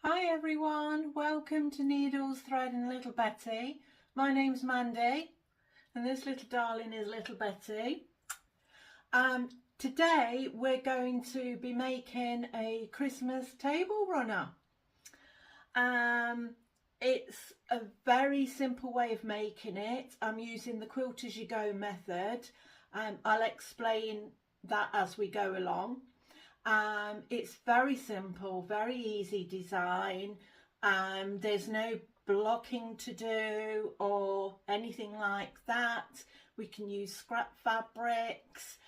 Hi everyone, welcome to Needles, Thread and Little Betty. My name's Mandy and this little darling is Little Betty. Today we're going to be making a Christmas table runner. It's a very simple way of making it. I'm using the quilt as you go method. I'll explain that as we go along. It's very simple, very easy design. There's no blocking to do or anything like that. We can use scrap fabrics.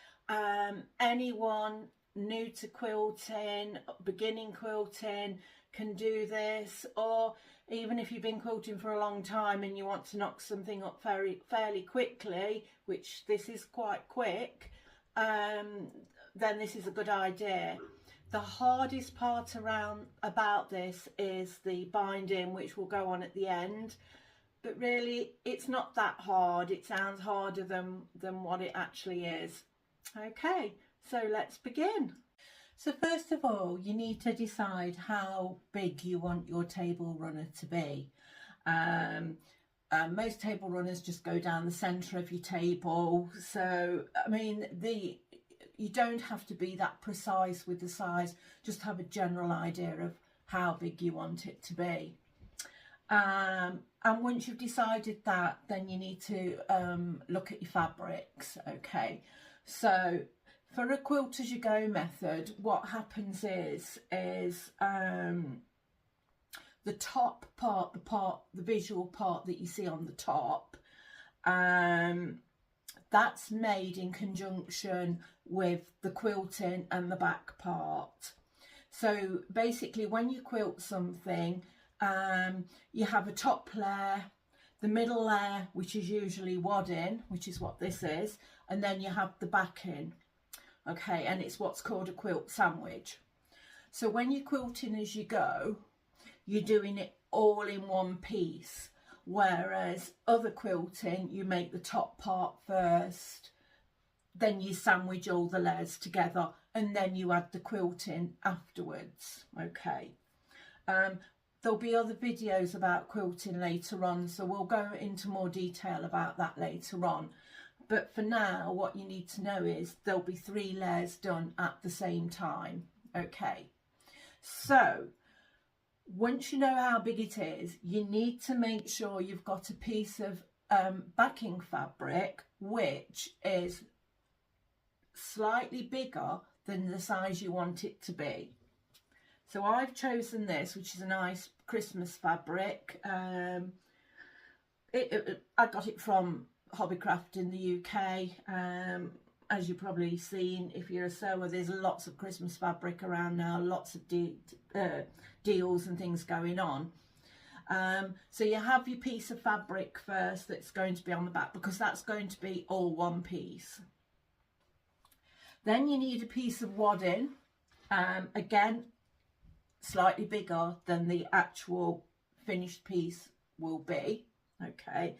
Anyone new to quilting, beginning quilting can do this, or even if you've been quilting for a long time and you want to knock something up fairly quickly, which this is quite quick, then this is a good idea. The hardest part about this is the binding, which will go on at the end, but really it's not that hard. It sounds harder than what it actually is. Okay, so let's begin. So first of all, you need to decide how big you want your table runner to be. Most table runners just go down the centre of your table, so I mean you don't have to be that precise with the size, just have a general idea of how big you want it to be. And once you've decided that, then you need to look at your fabrics. Okay, so for a quilt as you go method, what happens is the top part, the visual part that you see on the top, that's made in conjunction with the quilting and the back part. So basically when you quilt something, you have a top layer, the middle layer, which is usually wadding, which is what this is, and then you have the backing. Okay, and it's what's called a quilt sandwich. So when you're quilting as you go, you're doing it all in one piece. Whereas other quilting, you make the top part first, then you sandwich all the layers together, and then you add the quilting afterwards. Okay. There'll be other videos about quilting later on, so we'll go into more detail about that later on. But for now, what you need to know is there'll be 3 layers done at the same time. Okay. So once you know how big it is, you need to make sure you've got a piece of backing fabric which is slightly bigger than the size you want it to be. So I've chosen this, which is a nice Christmas fabric. I got it from Hobbycraft in the UK. As you've probably seen, if you're a sewer, there's lots of Christmas fabric around now, lots of deals and things going on. So you have your piece of fabric first that's going to be on the back, because that's going to be all one piece. Then you need a piece of wadding, again slightly bigger than the actual finished piece will be. Okay.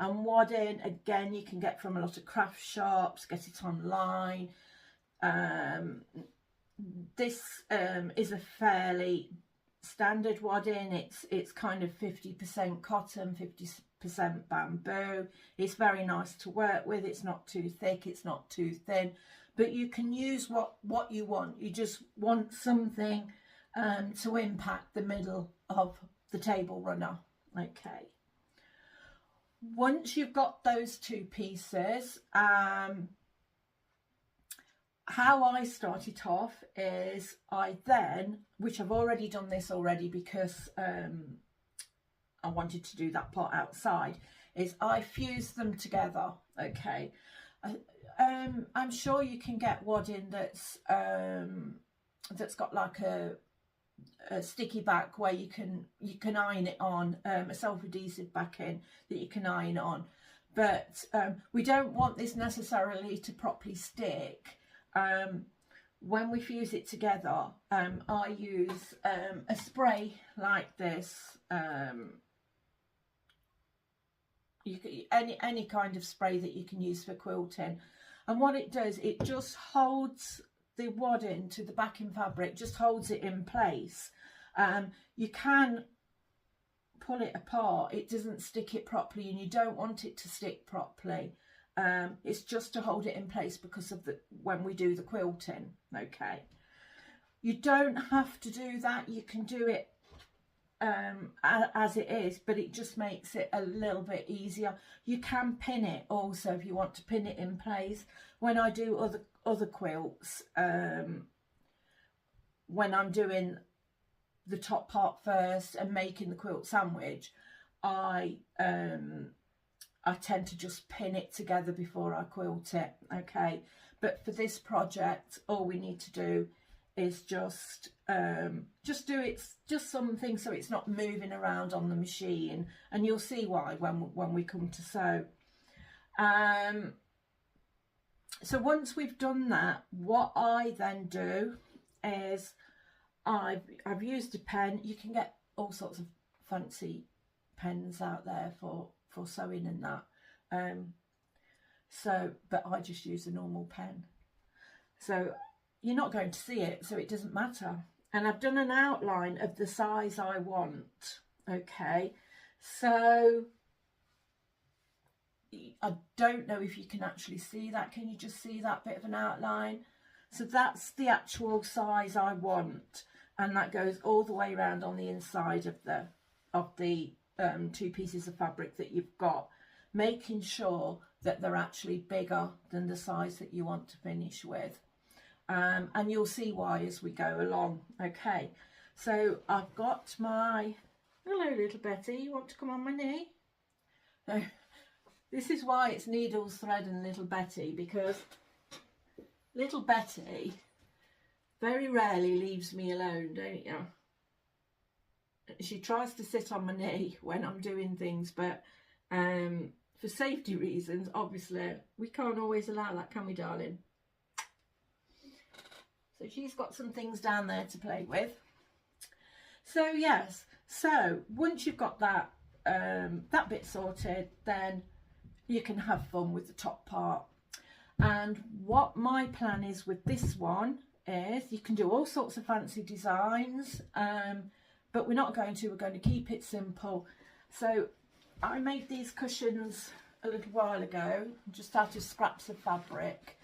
And wadding, again, you can get from a lot of craft shops, get it online. This is a fairly standard wadding. It's kind of 50% cotton, 50% bamboo. It's very nice to work with. It's not too thick, it's not too thin. But you can use what you want. You just want something to impact the middle of the table runner. Okay. Once you've got those 2 pieces, how I start it off is I then, which I've already done this already because I wanted to do that part outside, is I fuse them together. Okay. I'm sure you can get wadding that's got like a sticky back where you can iron it on, a self-adhesive backing that you can iron on, but we don't want this necessarily to properly stick. When we fuse it together, I use a spray like this. Any kind of spray that you can use for quilting, and what it does, it just holds the wadding to the backing fabric, just holds it in place, You can pull it apart, it doesn't stick it properly, and you don't want it to stick properly. It's just to hold it in place because of when we do the quilting. Okay, you don't have to do that, you can do it as it is, but it just makes it a little bit easier. You can pin it also if you want to pin it in place. When I do other quilts, when I'm doing the top part first and making the quilt sandwich, I tend to just pin it together before I quilt it. Okay, but for this project, all we need to do is just do it, just something so it's not moving around on the machine, and you'll see why when we come to sew. So once we've done that, what I then do is I've used a pen. You can get all sorts of fancy pens out there for sewing and that, but I just use a normal pen, so you're not going to see it, so it doesn't matter. And I've done an outline of the size I want. Okay, so I don't know if you can actually see that. Can you just see that bit of an outline? So that's the actual size I want, and that goes all the way around on the inside of the two pieces of fabric that you've got, making sure that they're actually bigger than the size that you want to finish with. And you'll see why as we go along. Okay, so I've got my, hello little Betty, you want to come on my knee? No, this is why it's needles, thread and little Betty, because little Betty very rarely leaves me alone, don't you? She tries to sit on my knee when I'm doing things, but for safety reasons, obviously, we can't always allow that, can we, darling? So she's got some things down there to play with. So yes, so once you've got that that bit sorted, then you can have fun with the top part. And what my plan is with this one is, you can do all sorts of fancy designs, but we're not going to, we're going to keep it simple. So I made these cushions a little while ago, just out of scraps of fabric.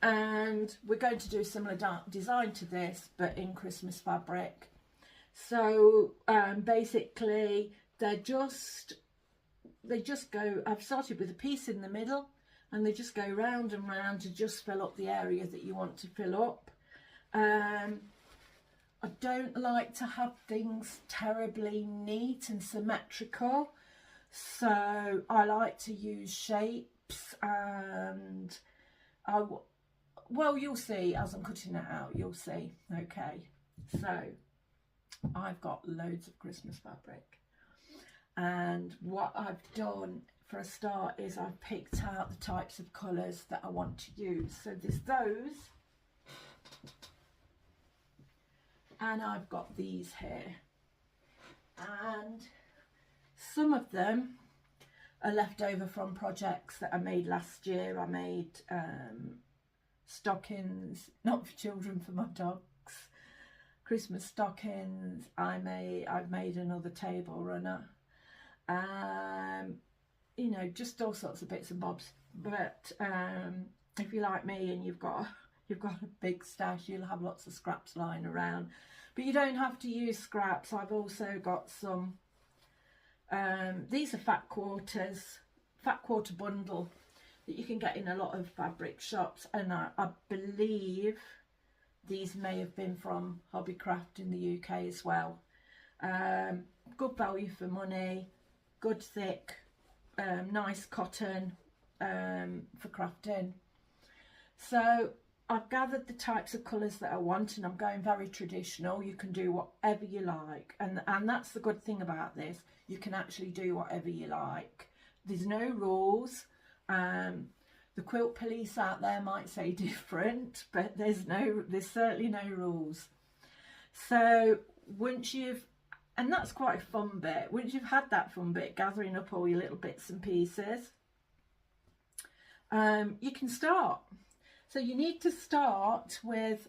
And we're going to do a similar design to this, but in Christmas fabric. So basically they just go, I've started with a piece in the middle, and they just go round and round to just fill up the area that you want to fill up. I don't like to have things terribly neat and symmetrical, so I like to use shapes, and well, you'll see as I'm cutting it out, you'll see. Okay, so I've got loads of Christmas fabric, and what I've done for a start is I've picked out the types of colours that I want to use. So there's those, and I've got these here, and some of them are left over from projects that I made last year. I made stockings, not for children, for my dogs, Christmas stockings. I've made another table runner, you know, just all sorts of bits and bobs. But if you're like me and you've got a big stash, you'll have lots of scraps lying around, but you don't have to use scraps. I've also got some these are fat quarter bundle that you can get in a lot of fabric shops, and I believe these may have been from Hobbycraft in the UK as well. Good value for money, good thick, nice cotton for crafting. So I've gathered the types of colours that I want, and I'm going very traditional. You can do whatever you like, and that's the good thing about this. You can actually do whatever you like. There's no rules. The quilt police out there might say different, but there's certainly no rules. So once and that's quite a fun bit, once you've had that fun bit, gathering up all your little bits and pieces, you can start. So you need to start with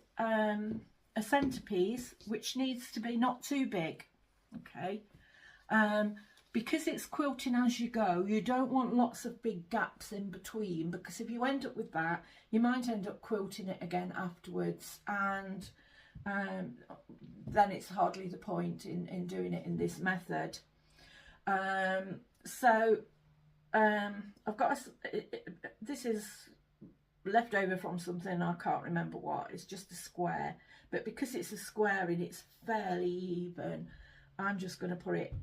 a centerpiece which needs to be not too big. Okay, because it's quilting as you go, you don't want lots of big gaps in between, because if you end up with that, you might end up quilting it again afterwards, and then it's hardly the point in doing it in this method. I've got this is left over from something, I can't remember what. It's just a square, but because it's a square and it's fairly even, I'm just going to put it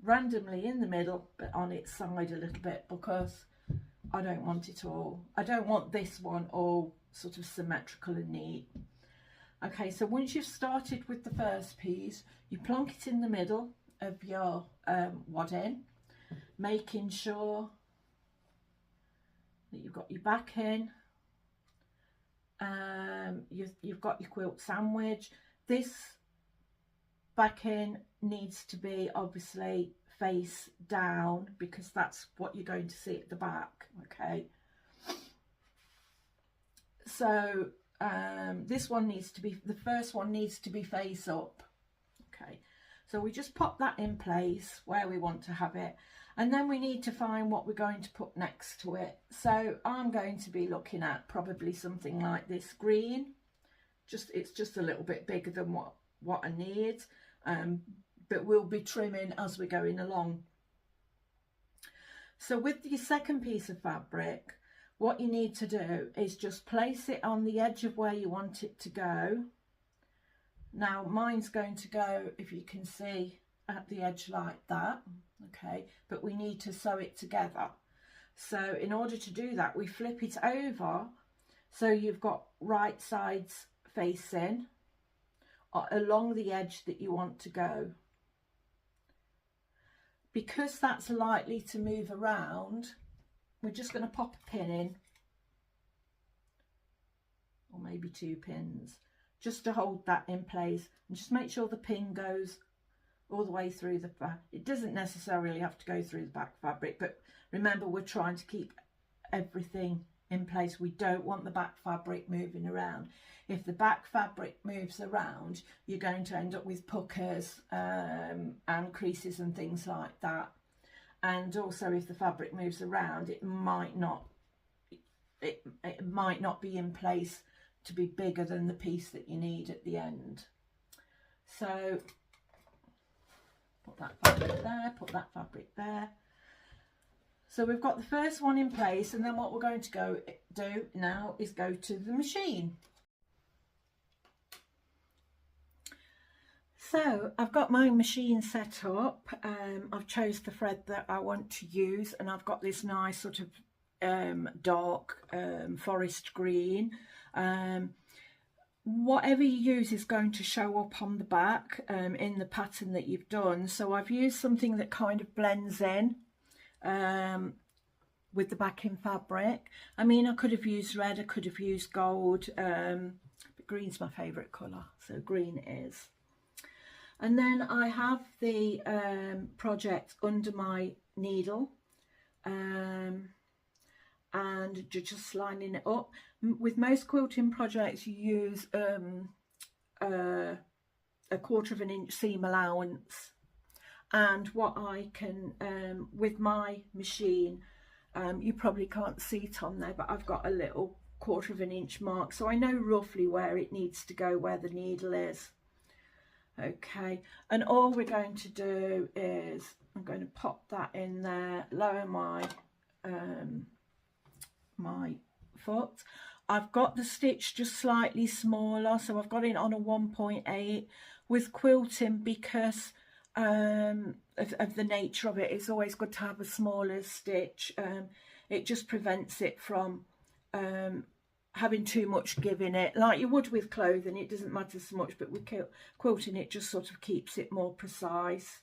randomly in the middle, but on its side a little bit, because I don't want it all, I don't want this one all sort of symmetrical and neat. Okay, so once you've started with the first piece, you plonk it in the middle of your wadding, making sure that you've got your back in, you've got your quilt sandwich. This back in needs to be obviously face down, because that's what you're going to see at the back. Okay, so this one needs to be, the first one needs to be face up. Okay, so we just pop that in place where we want to have it, and then we need to find what we're going to put next to it. So I'm going to be looking at probably something like this green. It's just a little bit bigger than what I need, but we'll be trimming as we're going along. So with your second piece of fabric, what you need to do is just place it on the edge of where you want it to go. Now mine's going to go, if you can see, at the edge like that. Okay, but we need to sew it together. So in order to do that, we flip it over so you've got right sides facing along the edge that you want to go. Because that's likely to move around, we're just going to pop a pin in, or maybe 2 pins, just to hold that in place, and just make sure the pin goes all the way through the back. It doesn't necessarily have to go through the back fabric, but remember, we're trying to keep everything in place. We don't want the back fabric moving around. If the back fabric moves around, you're going to end up with puckers and creases and things like that. And also, if the fabric moves around, it might not be in place to be bigger than the piece that you need at the end. So put that fabric there, put that fabric there. So we've got the first one in place, and then what we're going to do now is go to the machine. So I've got my machine set up. I've chose the thread that I want to use, and I've got this nice sort of dark forest green. Whatever you use is going to show up on the back in the pattern that you've done. So I've used something that kind of blends in with the backing fabric. I mean, I could have used red, I could have used gold, but green's my favourite colour, so green is. And then I have the project under my needle, and just lining it up. With most quilting projects, you use a 1/4 of an inch seam allowance. And what I can, with my machine, you probably can't see it on there, but I've got a little 1/4 of an inch mark, so I know roughly where it needs to go, where the needle is. Okay, and all we're going to do is, I'm going to pop that in there, lower my my foot. I've got the stitch just slightly smaller, so I've got it on a 1.8. With quilting, because of the nature of it, it's always good to have a smaller stitch. It just prevents it from having too much give in it, like you would with clothing. It doesn't matter so much, but with quilting, it just sort of keeps it more precise.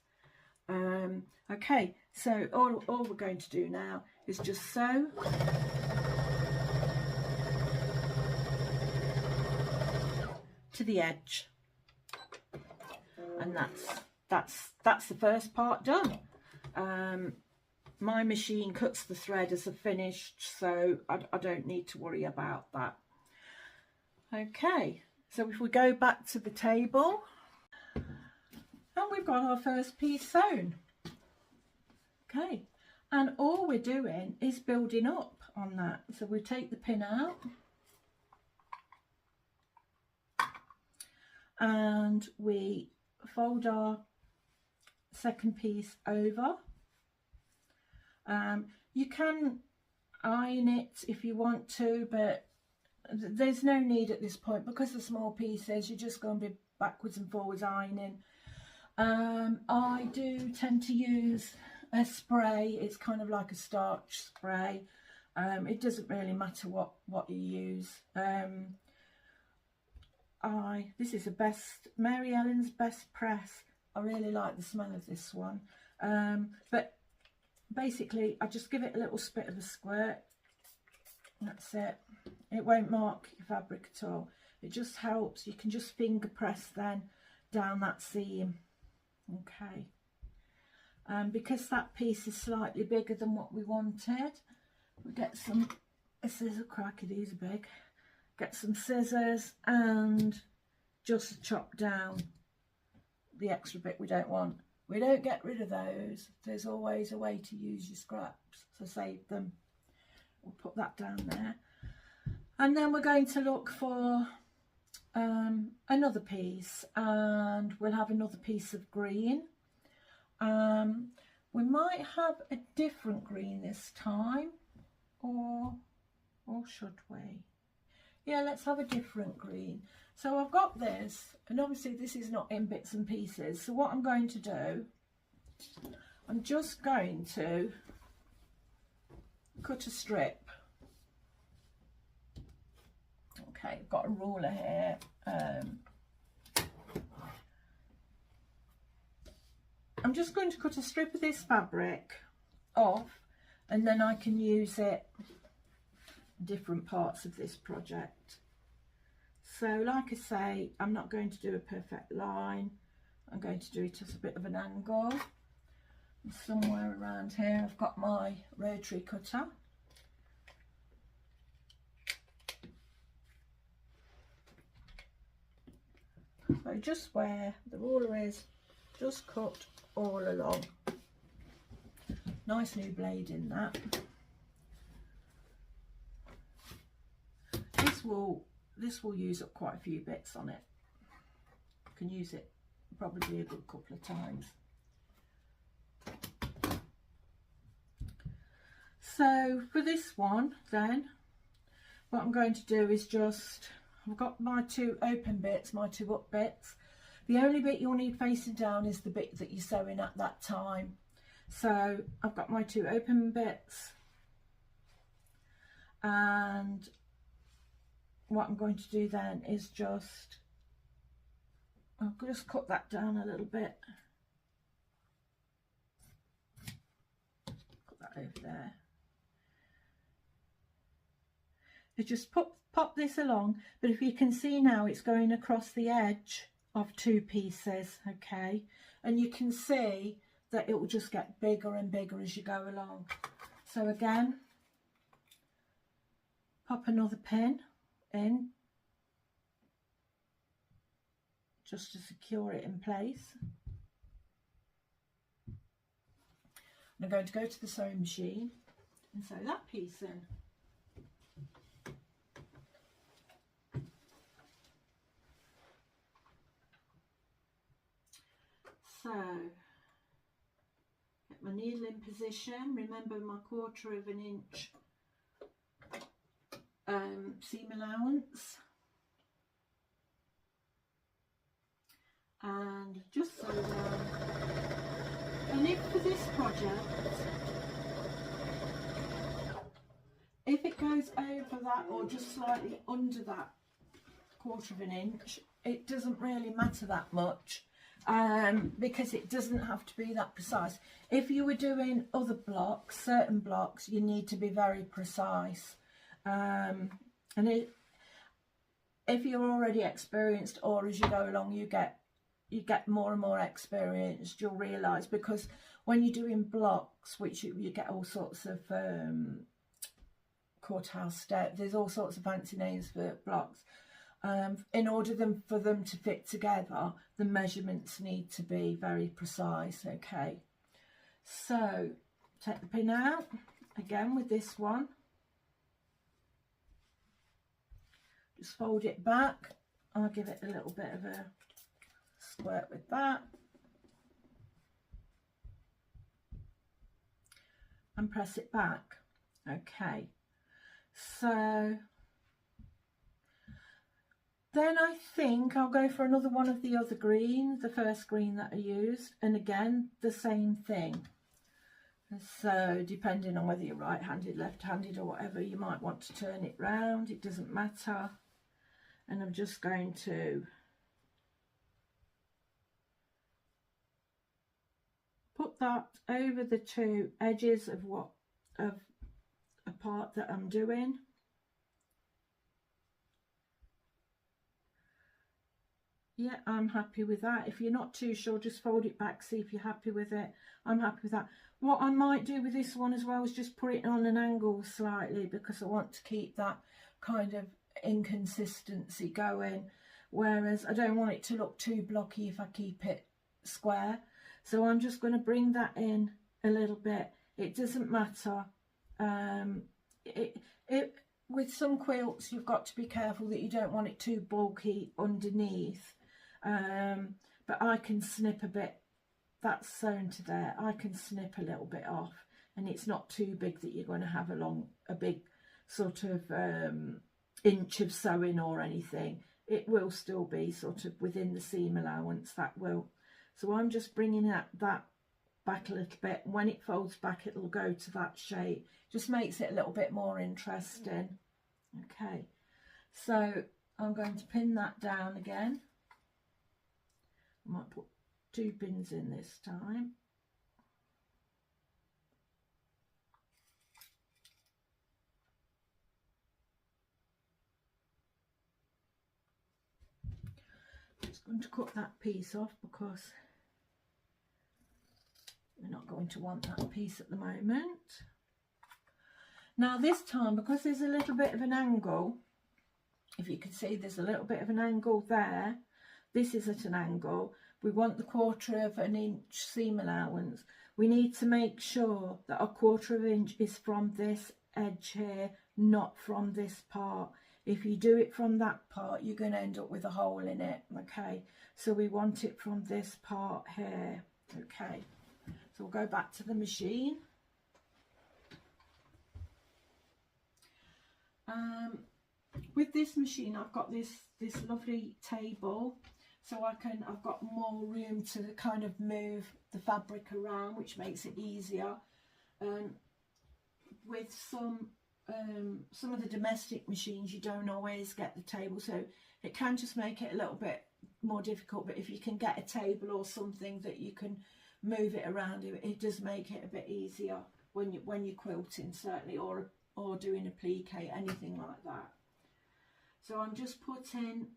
Okay, so all we're going to do now is just sew. To the edge, and that's the first part done. My machine cuts the thread as a finished, so I don't need to worry about that. Okay, So if we go back to the table, and we've got our first piece sewn. Okay, and all we're doing is building up on that. So we take the pin out and we fold our second piece over. You can iron it if you want to, but there's no need at this point because the small pieces, you're just going to be backwards and forwards ironing. I do tend to use a spray. It's kind of like a starch spray. It doesn't really matter what you use. This is Mary Ellen's Best Press. I really like the smell of this one. But basically I just give it a little spit of a squirt. That's it. It won't mark your fabric at all. It just helps. You can just finger press then down that seam. Okay. Because that piece is slightly bigger than what we wanted, we get some scissors. Crikey, these are big. Get some scissors and just chop down the extra bit we don't want. We don't get rid of those. There's always a way to use your scraps, so save them. We'll put that down there. And then we're going to look for another piece, and we'll have another piece of green. We might have a different green this time, or should we? Yeah, let's have a different green. So I've got this, and obviously this is not in bits and pieces. So what I'm going to do, I'm just going to cut a strip. Okay, I've got a ruler here. I'm just going to cut a strip of this fabric off, and then I can use it in different parts of this project. So like I say, I'm not going to do a perfect line. I'm going to do it at a bit of an angle. And somewhere around here I've got my rotary cutter. So just where the ruler is, just cut all along. Nice new blade in that. This will use up quite a few bits on it. You can use it probably a good couple of times. So for this one then, what I'm going to do is I've got my two open bits, my two up bits. The only bit you'll need facing down is the bit that you're sewing at that time. So I've got my two open bits, and what I'm going to do then is I'll just cut that down a little bit. Put that over there. I just pop this along, but if you can see now, it's going across the edge of two pieces, okay? And you can see that it will just get bigger and bigger as you go along. So again, pop another pin in just to secure it in place. I'm going to go to the sewing machine and sew that piece in. So, get my needle in position. Remember my 1/4 of an inch seam allowance, and just sew down. And if for this project, if it goes over that or just slightly under that 1/4 of an inch, it doesn't really matter that much. Because it doesn't have to be that precise. If you were doing other blocks, certain blocks, you need to be very precise. And if you're already experienced, or as you go along you get more and more experienced, you'll realise, because when you're doing blocks, which you get all sorts of courthouse step, there's all sorts of fancy names for blocks. in order for them to fit together, the measurements need to be very precise. Okay, so take the pin out again with this one, just fold it back. I'll give it a little bit of a squirt with that and press it back. Okay, so then I think I'll go for another one of the other greens, the first green that I used, and again the same thing. So depending on whether you're right-handed, left-handed or whatever, you might want to turn it round, it doesn't matter. And I'm just going to put that over the two edges of a part that I'm doing. Yeah, I'm happy with that. If you're not too sure, just fold it back, see if you're happy with it. I'm happy with that. What I might do with this one as well is just put it on an angle slightly, because I want to keep that kind of inconsistency going, whereas I don't want it to look too blocky if I keep it square. So I'm just going to bring that in a little bit. It doesn't matter. With some quilts, you've got to be careful that you don't want it too bulky underneath. But I can snip a bit. That's sewn to there. I can snip a little bit off, and it's not too big that you're going to have a big sort of inch of sewing or anything. It will still be sort of within the seam allowance, that will. So I'm just bringing that back a little bit. When it folds back, it'll go to that shape. Just makes it a little bit more interesting. Okay, so I'm going to pin that down again. I might put 2 pins in this time. Just going to cut that piece off because we're not going to want that piece at the moment. Now this time, because there's a little bit of an angle, if you can see there's a little bit of an angle there, this is at an angle, we want the 1/4 inch seam allowance. We need to make sure that a 1/4 inch is from this edge here, not from this part. If you do it from that part, you're going to end up with a hole in it. Okay, so we want it from this part here. Okay, so we'll go back to the machine. With this machine, I've got this lovely table, so I've got more room to kind of move the fabric around, which makes it easier. With some of the domestic machines, you don't always get the table, so it can just make it a little bit more difficult. But if you can get a table or something that you can move it around, it does make it a bit easier when you're quilting, certainly, or doing a plique, anything like that. So I'm just putting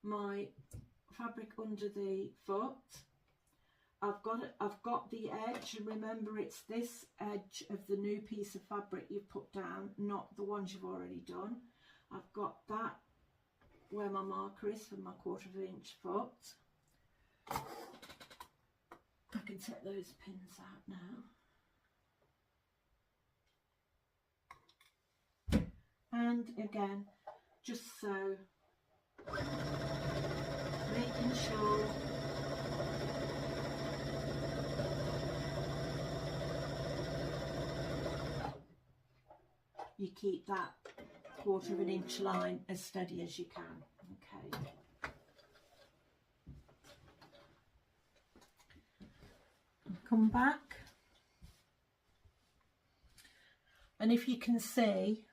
my fabric under the foot. I've got the edge, and remember it's this edge of the new piece of fabric you've put down, not the ones you've already done. I've got that where my marker is for my 1/4 inch foot. I can take those pins out now. And again, just so, making sure you keep that 1/4 inch line as steady as you can. Okay. Come back, and if you can see,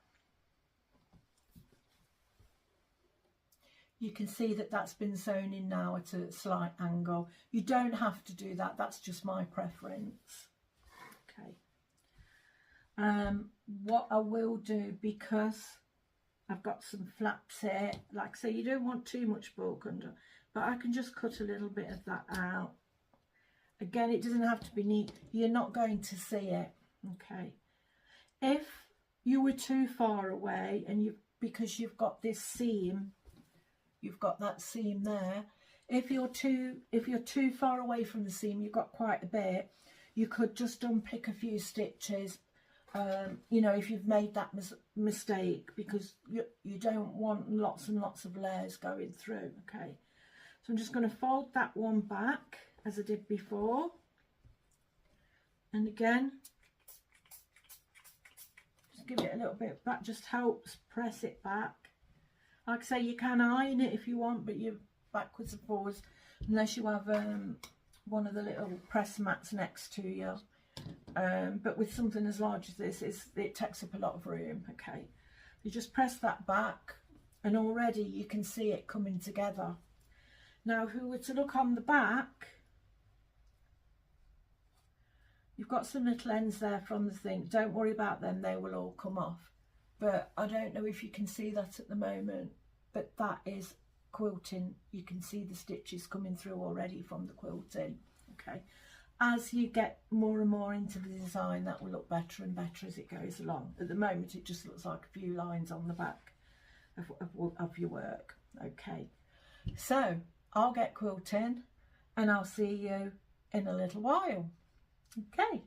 that that's been sewn in now at a slight angle. You don't have to do that, that's just my preference. Okay. What I will do, because I've got some flaps here, like I say, you don't want too much bulk under, but I can just cut a little bit of that out. Again, it doesn't have to be neat, you're not going to see it. Okay. If you were too far away and because you've got this seam, you've got that seam there. If you're too far away from the seam, you've got quite a bit, you could just unpick a few stitches, you know, if you've made that mistake, because you don't want lots and lots of layers going through. Okay, so I'm just going to fold that one back as I did before, and again just give it a little bit, that just helps press it back. Like I say, you can iron it if you want, but you're backwards and forwards, unless you have one of the little press mats next to you. But with something as large as this, it takes up a lot of room. Okay, you just press that back, and already you can see it coming together. Now, if we were to look on the back, you've got some little ends there from the thing. Don't worry about them, they will all come off. But I don't know if you can see that at the moment, but that is quilting. You can see the stitches coming through already from the quilting. Okay, as you get more and more into the design, that will look better and better as it goes along. At the moment, it just looks like a few lines on the back of your work. Okay, so I'll get quilting and I'll see you in a little while. Okay.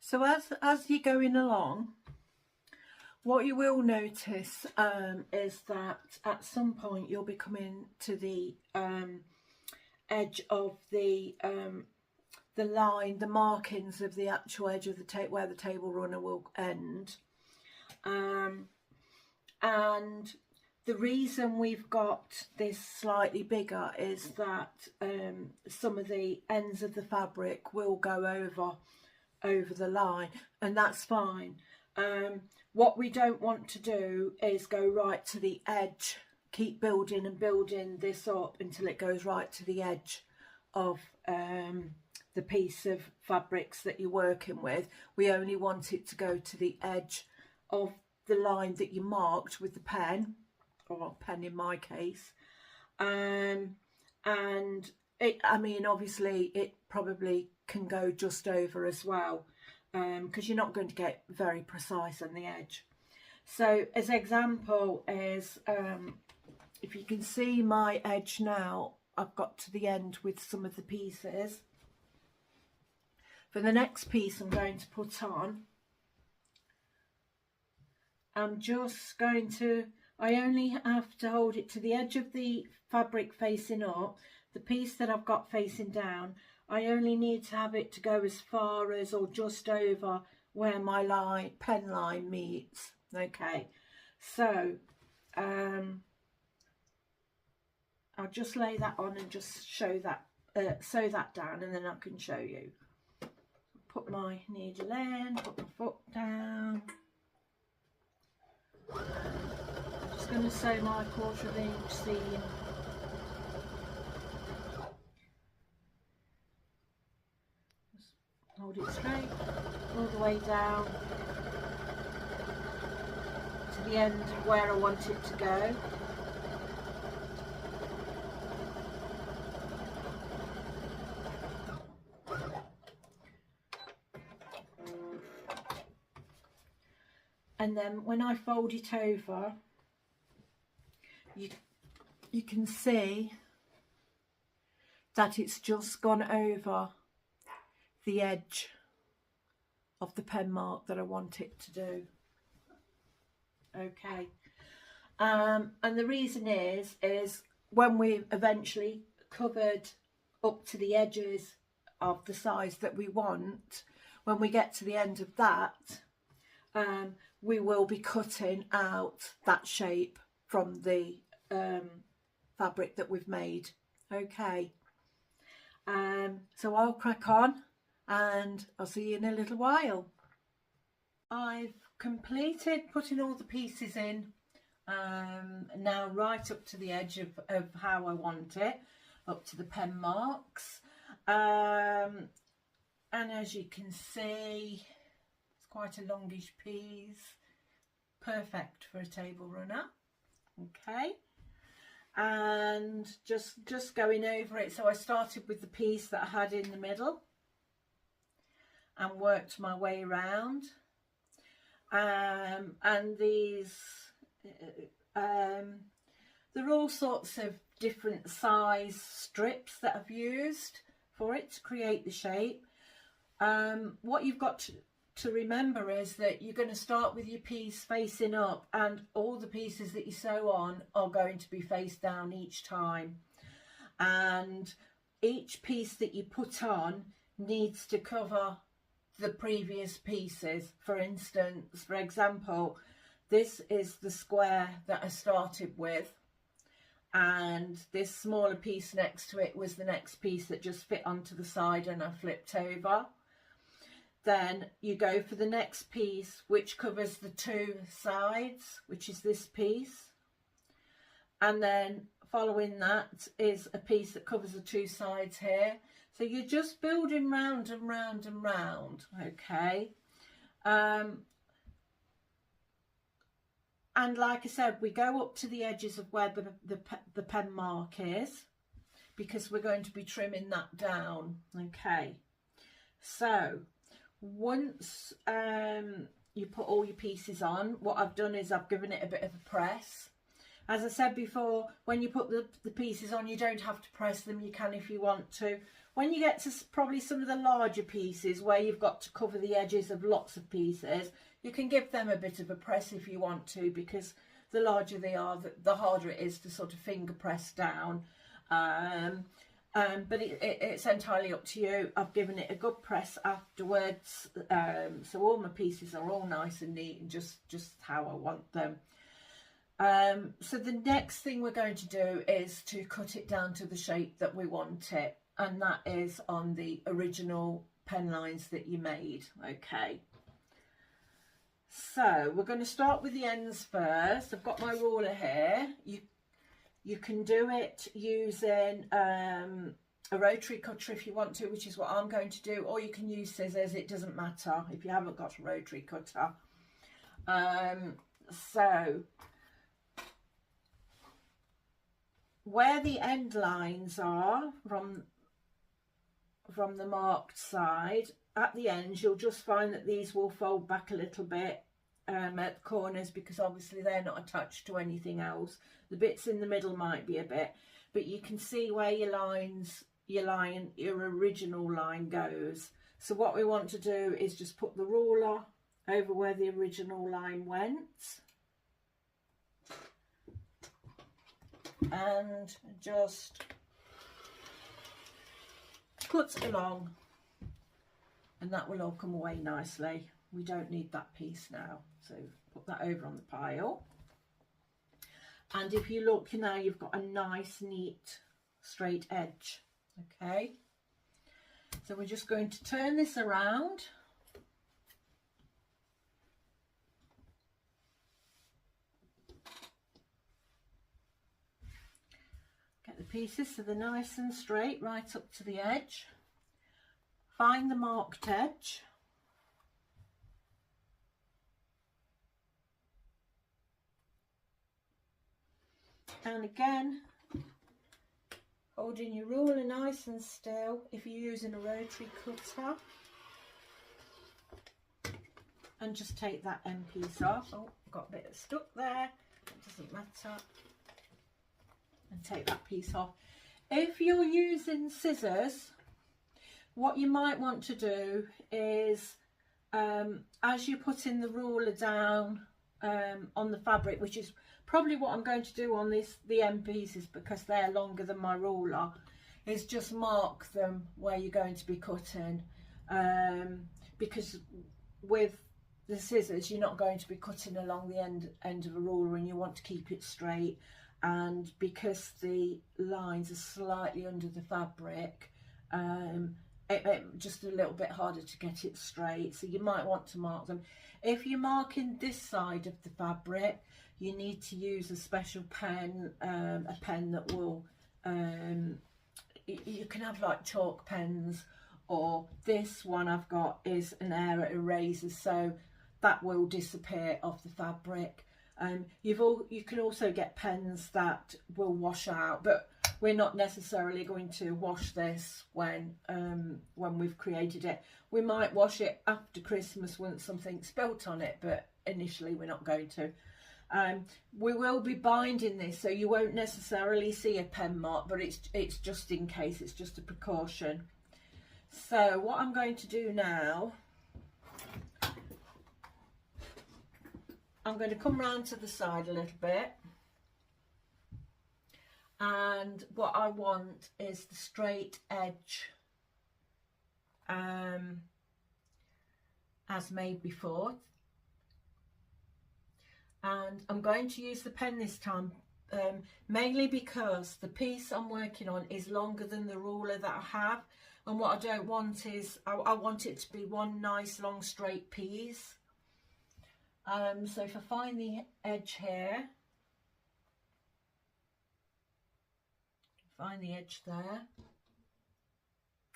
So as you're going along, what you will notice is that at some point you'll be coming to the edge of the line, the markings of the actual edge of the tape where the table runner will end. And the reason we've got this slightly bigger is that some of the ends of the fabric will go over the line, and that's fine. What we don't want to do is go right to the edge, keep building and building this up until it goes right to the edge of the piece of fabrics that you're working with. We only want it to go to the edge of the line that you marked with the pen, or pen in my case. And I mean, obviously it probably can go just over as well, because you're not going to get very precise on the edge. So as example is, if you can see my edge now, I've got to the end with some of the pieces. For the next piece I'm going to put on, I'm just going to, I only have to hold it to the edge of the fabric facing up. The piece that I've got facing down, I only need to have it to go as far as, or just over where my pen line meets. Okay, so I'll just lay that on and just show that, sew that down, and then I can show you. Put my needle in, put my foot down. I'm just going to sew my 1/4 inch seam. Hold it straight all the way down to the end where I want it to go. And then when I fold it over, you can see that it's just gone over the edge of the pen mark that I want it to do. Okay, and the reason is when we've eventually covered up to the edges of the size that we want, when we get to the end of that, we will be cutting out that shape from the fabric that we've made. Okay, so I'll crack on and I'll see you in a little while. I've completed putting all the pieces in, now right up to the edge of how I want it, up to the pen marks, and as you can see, it's quite a longish piece, perfect for a table runner. Okay, and just going over it. So I started with the piece that I had in the middle, and worked my way around. And these, there are all sorts of different size strips that I've used for it to create the shape. What you've got to remember is that you're going to start with your piece facing up, and all the pieces that you sew on are going to be face down each time, and each piece that you put on needs to cover the previous pieces. For instance, for example, this is the square that I started with, and this smaller piece next to it was the next piece that just fit onto the side and I flipped over. Then you go for the next piece which covers the two sides, which is this piece, and then following that is a piece that covers the two sides here. So you're just building round and round and round, okay? And like I said, we go up to the edges of where the pen mark is, because we're going to be trimming that down, okay? So once you put all your pieces on, what I've done is I've given it a bit of a press. As I said before, when you put the pieces on, you don't have to press them. You can if you want to. When you get to probably some of the larger pieces where you've got to cover the edges of lots of pieces, you can give them a bit of a press if you want to, because the larger they are, the harder it is to sort of finger press down. But it's entirely up to you. I've given it a good press afterwards, so all my pieces are all nice and neat and just how I want them. So the next thing we're going to do is to cut it down to the shape that we want it, and that is on the original pen lines that you made, okay? So we're going to start with the ends first. I've got my ruler here. You can do it using a rotary cutter if you want to, which is what I'm going to do, or you can use scissors. It doesn't matter if you haven't got a rotary cutter. So where the end lines are from the marked side, at the ends you'll just find that these will fold back a little bit at the corners, because obviously they're not attached to anything else. The bits in the middle might be a bit, but you can see where your original line goes. So what we want to do is just put the ruler over where the original line went and just cut along, and that will all come away nicely. We don't need that piece now, so put that over on the pile. And if you look now, you've got a nice neat straight edge, okay? So we're just going to turn this around. Get the pieces so they're nice and straight right up to the edge. Find the marked edge. And again, holding your ruler nice and still if you're using a rotary cutter. And just take that end piece off. Oh, got a bit stuck there. It doesn't matter. And take that piece off. If you're using scissors, what you might want to do is, as you're putting the ruler down on the fabric, which is probably what I'm going to do on the end pieces because they're longer than my ruler, is just mark them where you're going to be cutting, because with the scissors you're not going to be cutting along the end of a ruler, and you want to keep it straight. And because the lines are slightly under the fabric, it just a little bit harder to get it straight, so you might want to mark them. If you're marking this side of the fabric, you need to use a special pen, a pen that will, you can have like chalk pens, or this one I've got is an air eraser, so that will disappear off the fabric. You can also get pens that will wash out, but we're not necessarily going to wash this when we've created it. We might wash it after Christmas once something's spilt on it, but initially we're not going to. We will be binding this, so you won't necessarily see a pen mark, but it's just in case, it's just a precaution. So what I'm going to do now, I'm going to come round to the side a little bit, and what I want is the straight edge as made before. And I'm going to use the pen this time, mainly because the piece I'm working on is longer than the ruler that I have, and what I don't want is, I want it to be one nice long straight piece. So if I find the edge here, find the edge there,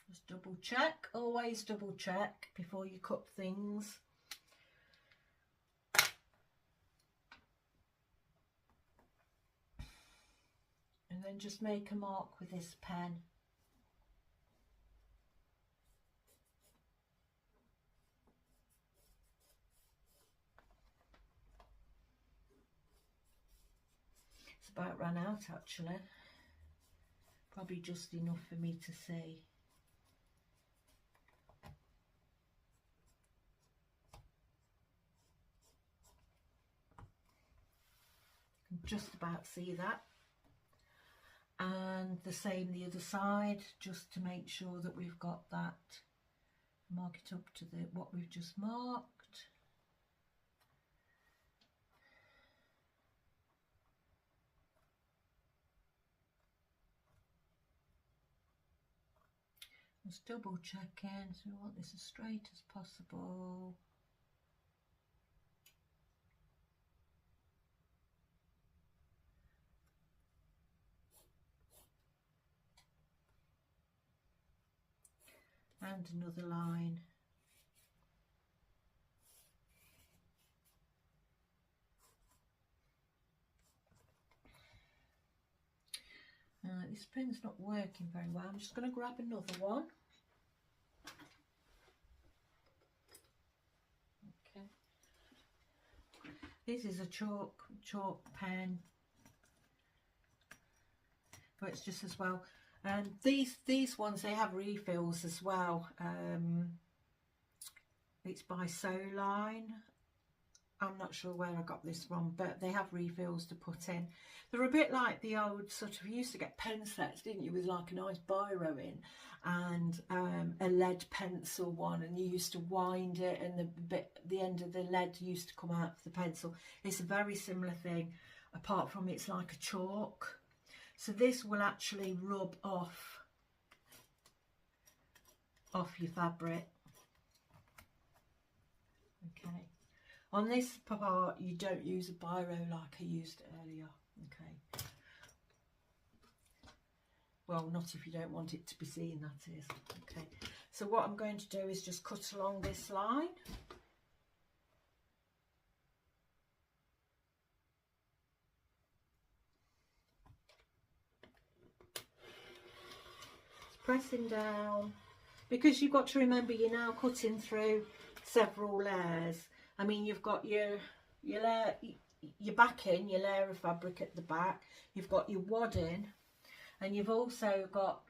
just double check, always double check before you cut things. And then just make a mark with this pen. It's about run out actually. Probably just enough for me to see. I can just about see that. And the same the other side, just to make sure that we've got that. Mark it up to the what we've just marked. Just double checking, so we want this as straight as possible. And another line. This pen's not working very well. I'm just going to grab another one. Okay. This is a chalk pen, but it's just as well. And these ones, they have refills as well. It's by Soline. I'm not sure where I got this from, but they have refills to put in. They're a bit like the old sort of, you used to get pen sets, didn't you, with like a nice biro in and a lead pencil one, and you used to wind it and the end of the lead used to come out of the pencil. It's a very similar thing, apart from it's like a chalk. So this will actually rub off your fabric. Okay. On this part, you don't use a biro like I used earlier. Okay. Well, not if you don't want it to be seen, that is. Okay. So what I'm going to do is just cut along this line. Pressing down, because you've got to remember you're now cutting through several layers. I mean, you've got your backing, your layer of fabric at the back, you've got your wadding, and you've also got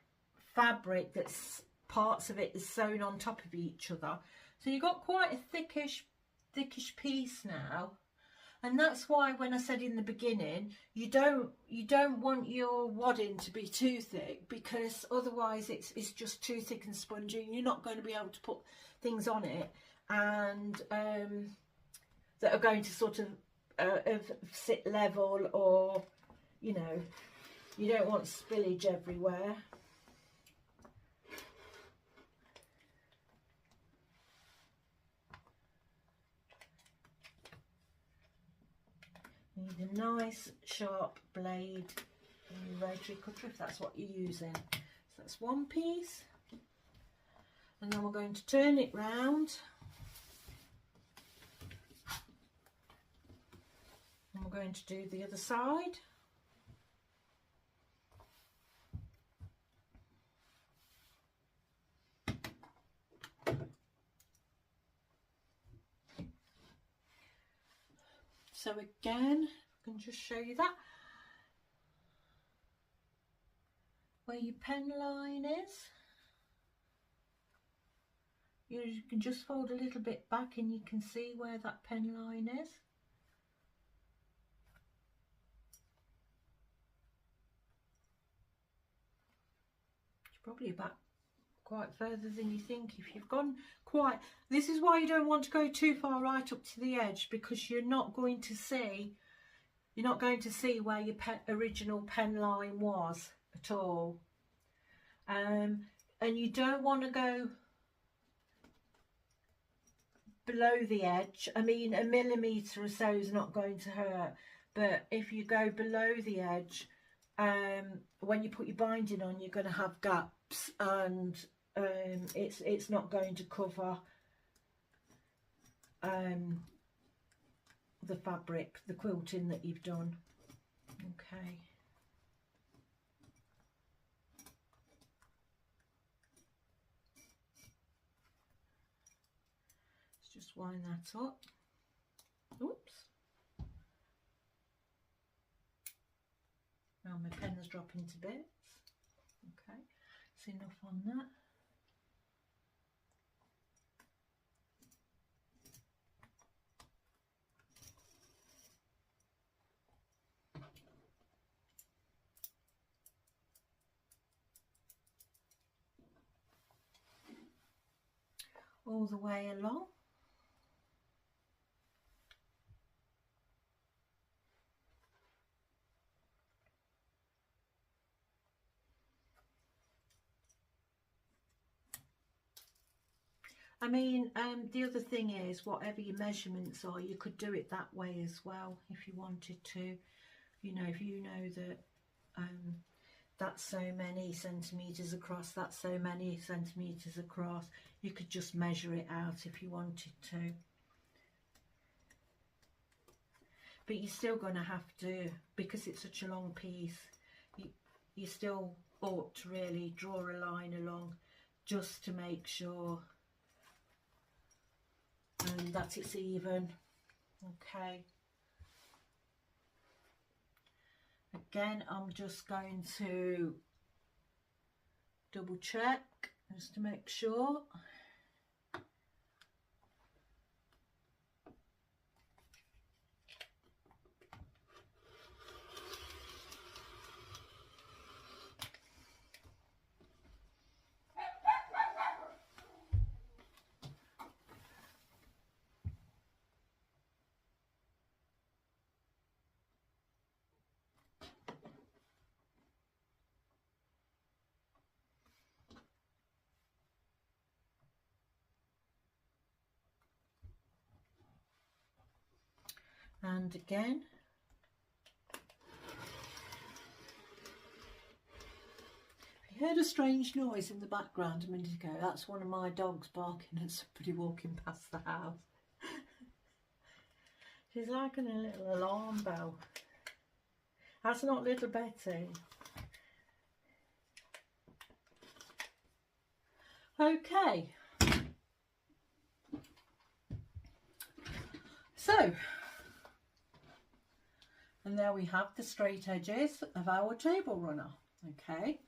fabric that's parts of it is sewn on top of each other. So you've got quite a thickish piece now. And that's why when I said in the beginning, you don't want your wadding to be too thick, because otherwise it's just too thick and spongy, and you're not going to be able to put things on it and that are going to sort of sit level, or you know, you don't want spillage everywhere. You need a nice sharp blade and your rotary cutter if that's what you're using. So that's one piece, and then we're going to turn it round, and we're going to do the other side. So again, I can just show you that. Where your pen line is, you can just fold a little bit back and you can see where that pen line is. It's probably about quite further than you think. If you've gone quite, this is why you don't want to go too far right up to the edge, because you're not going to see where your original pen line was at all. And you don't want to go below the edge. I mean, a millimetre or so is not going to hurt, but if you go below the edge, when you put your binding on, you're going to have gaps, and it's not going to cover the fabric, the quilting that you've done. Okay. Let's just wind that up. Oops. Now my pen's dropping to bits. Okay, that's enough on that. All the way along. I mean, the other thing is, whatever your measurements are, you could do it that way as well if you wanted to. You know, if you know that that's so many centimetres across, that's so many centimetres across, you could just measure it out if you wanted to. But you're still going to have to, because it's such a long piece, you still ought to really draw a line along just to make sure that it's even. Okay. Again, I'm just going to double check just to make sure. And again, if you heard a strange noise in the background a minute ago, that's one of my dogs barking at somebody walking past the house. She's like a little alarm bell. That's not little Betty. Okay. So, and there we have the straight edges of our table runner. Okay,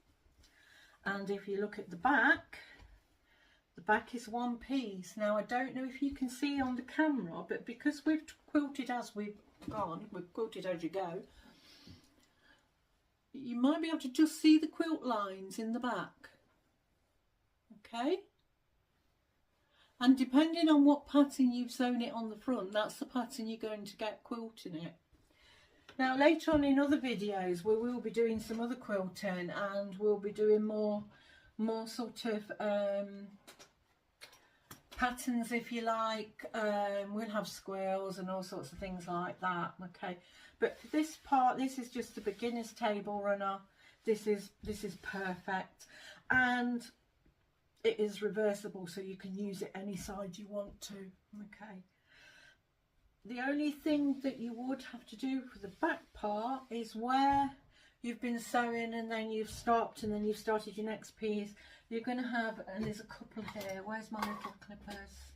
and if you look at the back is one piece. Now I don't know if you can see on the camera, but because we've quilted as we've gone, we've quilted as you go, you might be able to just see the quilt lines in the back. Okay, and depending on what pattern you've sewn it on the front, that's the pattern you're going to get quilting it. Now later on in other videos we will be doing some other quilting, and we'll be doing more sort of patterns, if you like. We'll have squirrels and all sorts of things like that. Okay, but for this part, this is just a beginner's table runner. This is perfect, and it is reversible, so you can use it any side you want to. Okay. The only thing that you would have to do for the back part is where you've been sewing and then you've stopped and then you've started your next piece, you're going to have, and there's a couple here, where's my little clippers?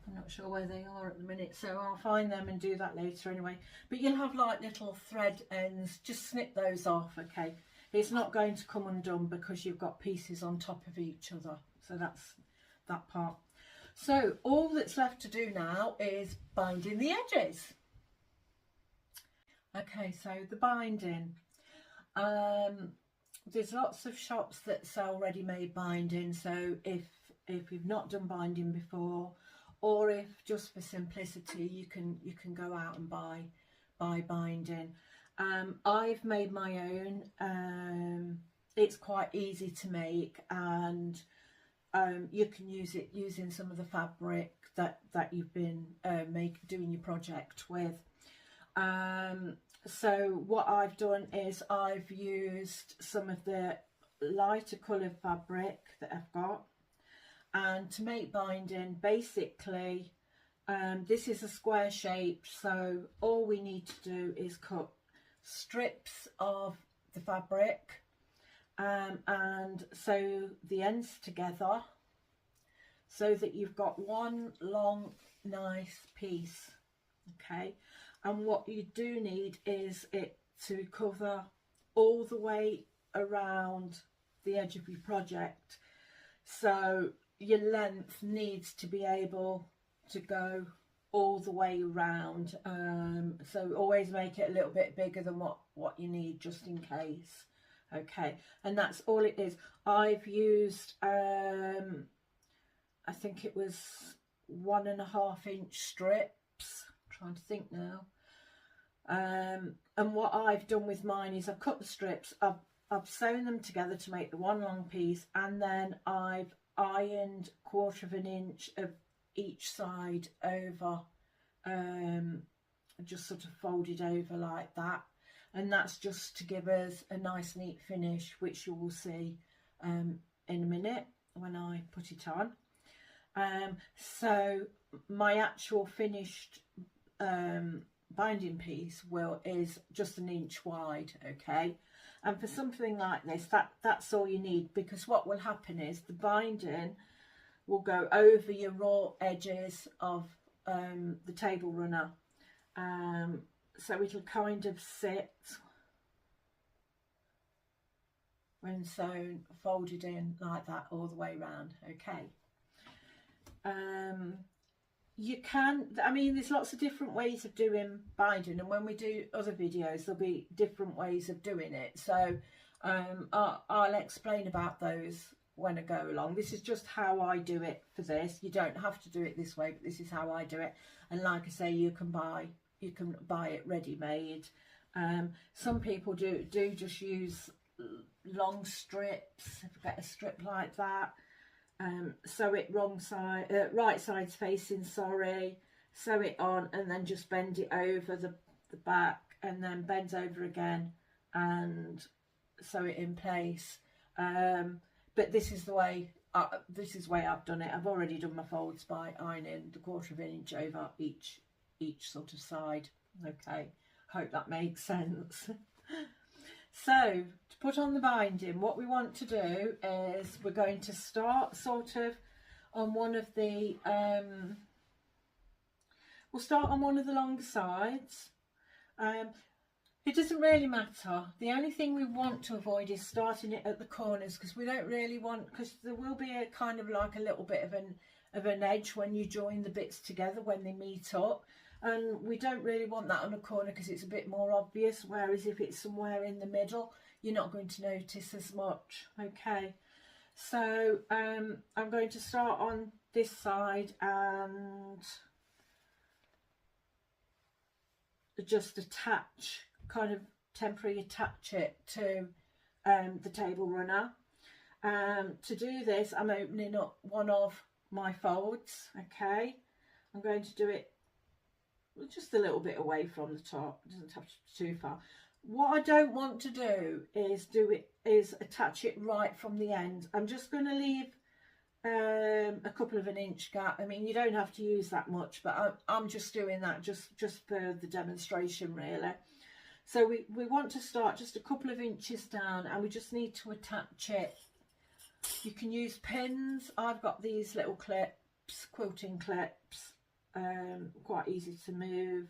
I'm not sure where they are at the minute, so I'll find them and do that later anyway. But you'll have like little thread ends, just snip those off, okay? It's not going to come undone because you've got pieces on top of each other. So that's that part. So all that's left to do now is binding the edges. Okay, so the binding. There's lots of shops that sell ready-made binding, so if you've not done binding before, or if just for simplicity you can go out and buy binding. I've made my own. It's quite easy to make, and you can use it using some of the fabric that you've been doing your project with. So what I've done is I've used some of the lighter coloured fabric that I've got, and to make binding, basically this is a square shape, so all we need to do is cut strips of the fabric and sew the ends together so that you've got one long nice piece. Okay, and what you do need is it to cover all the way around the edge of your project, so your length needs to be able to go all the way around, so always make it a little bit bigger than what you need, just in case. Okay, and that's all it is. I've used I think it was 1.5 inch strips. I'm trying to think now. And what I've done with mine is I've cut the strips, I've sewn them together to make the one long piece, and then I've ironed 1/4 inch of each side over, just sort of folded over like that, and that's just to give us a nice neat finish, which you will see in a minute when I put it on. So my actual finished binding piece is just 1 inch wide, okay? And for something like this, that's all you need, because what will happen is the binding will go over your raw edges of the table runner, so it'll kind of sit when sewn, folded in like that all the way around. Okay. You can, I mean, there's lots of different ways of doing binding, and when we do other videos there'll be different ways of doing it, so I'll explain about those when I go along. This is just how I do it for this. You don't have to do it this way, but this is how I do it. And like I say, you can buy it ready-made. Some people do just use long strips. If you get a strip like that, sew it right sides facing, sorry, sew it on, and then just bend it over the back, and then bend over again and sew it in place. But this is the way I've done it. I've already done my folds by ironing the 1/4 inch over each sort of side. Okay, hope that makes sense. So to put on the binding, what we want to do is we're going to start sort of on one of the we'll start on one of the longer sides. It doesn't really matter. The only thing we want to avoid is starting it at the corners, because we don't really want, because there will be a kind of like a little bit of an edge when you join the bits together when they meet up, and we don't really want that on a corner because it's a bit more obvious, whereas if it's somewhere in the middle you're not going to notice as much. Okay, so I'm going to start on this side and just kind of temporarily attach it to the table runner. To do this, I'm opening up one of my folds. Okay, I'm going to do it just a little bit away from the top. It doesn't have to be too far. What I don't want to do is attach it right from the end. I'm just going to leave a couple of an inch gap. I mean, you don't have to use that much, but I'm just doing that just for the demonstration, really. So we want to start just a couple of inches down, and we just need to attach it. You can use pins. I've got these little clips, quilting clips, quite easy to move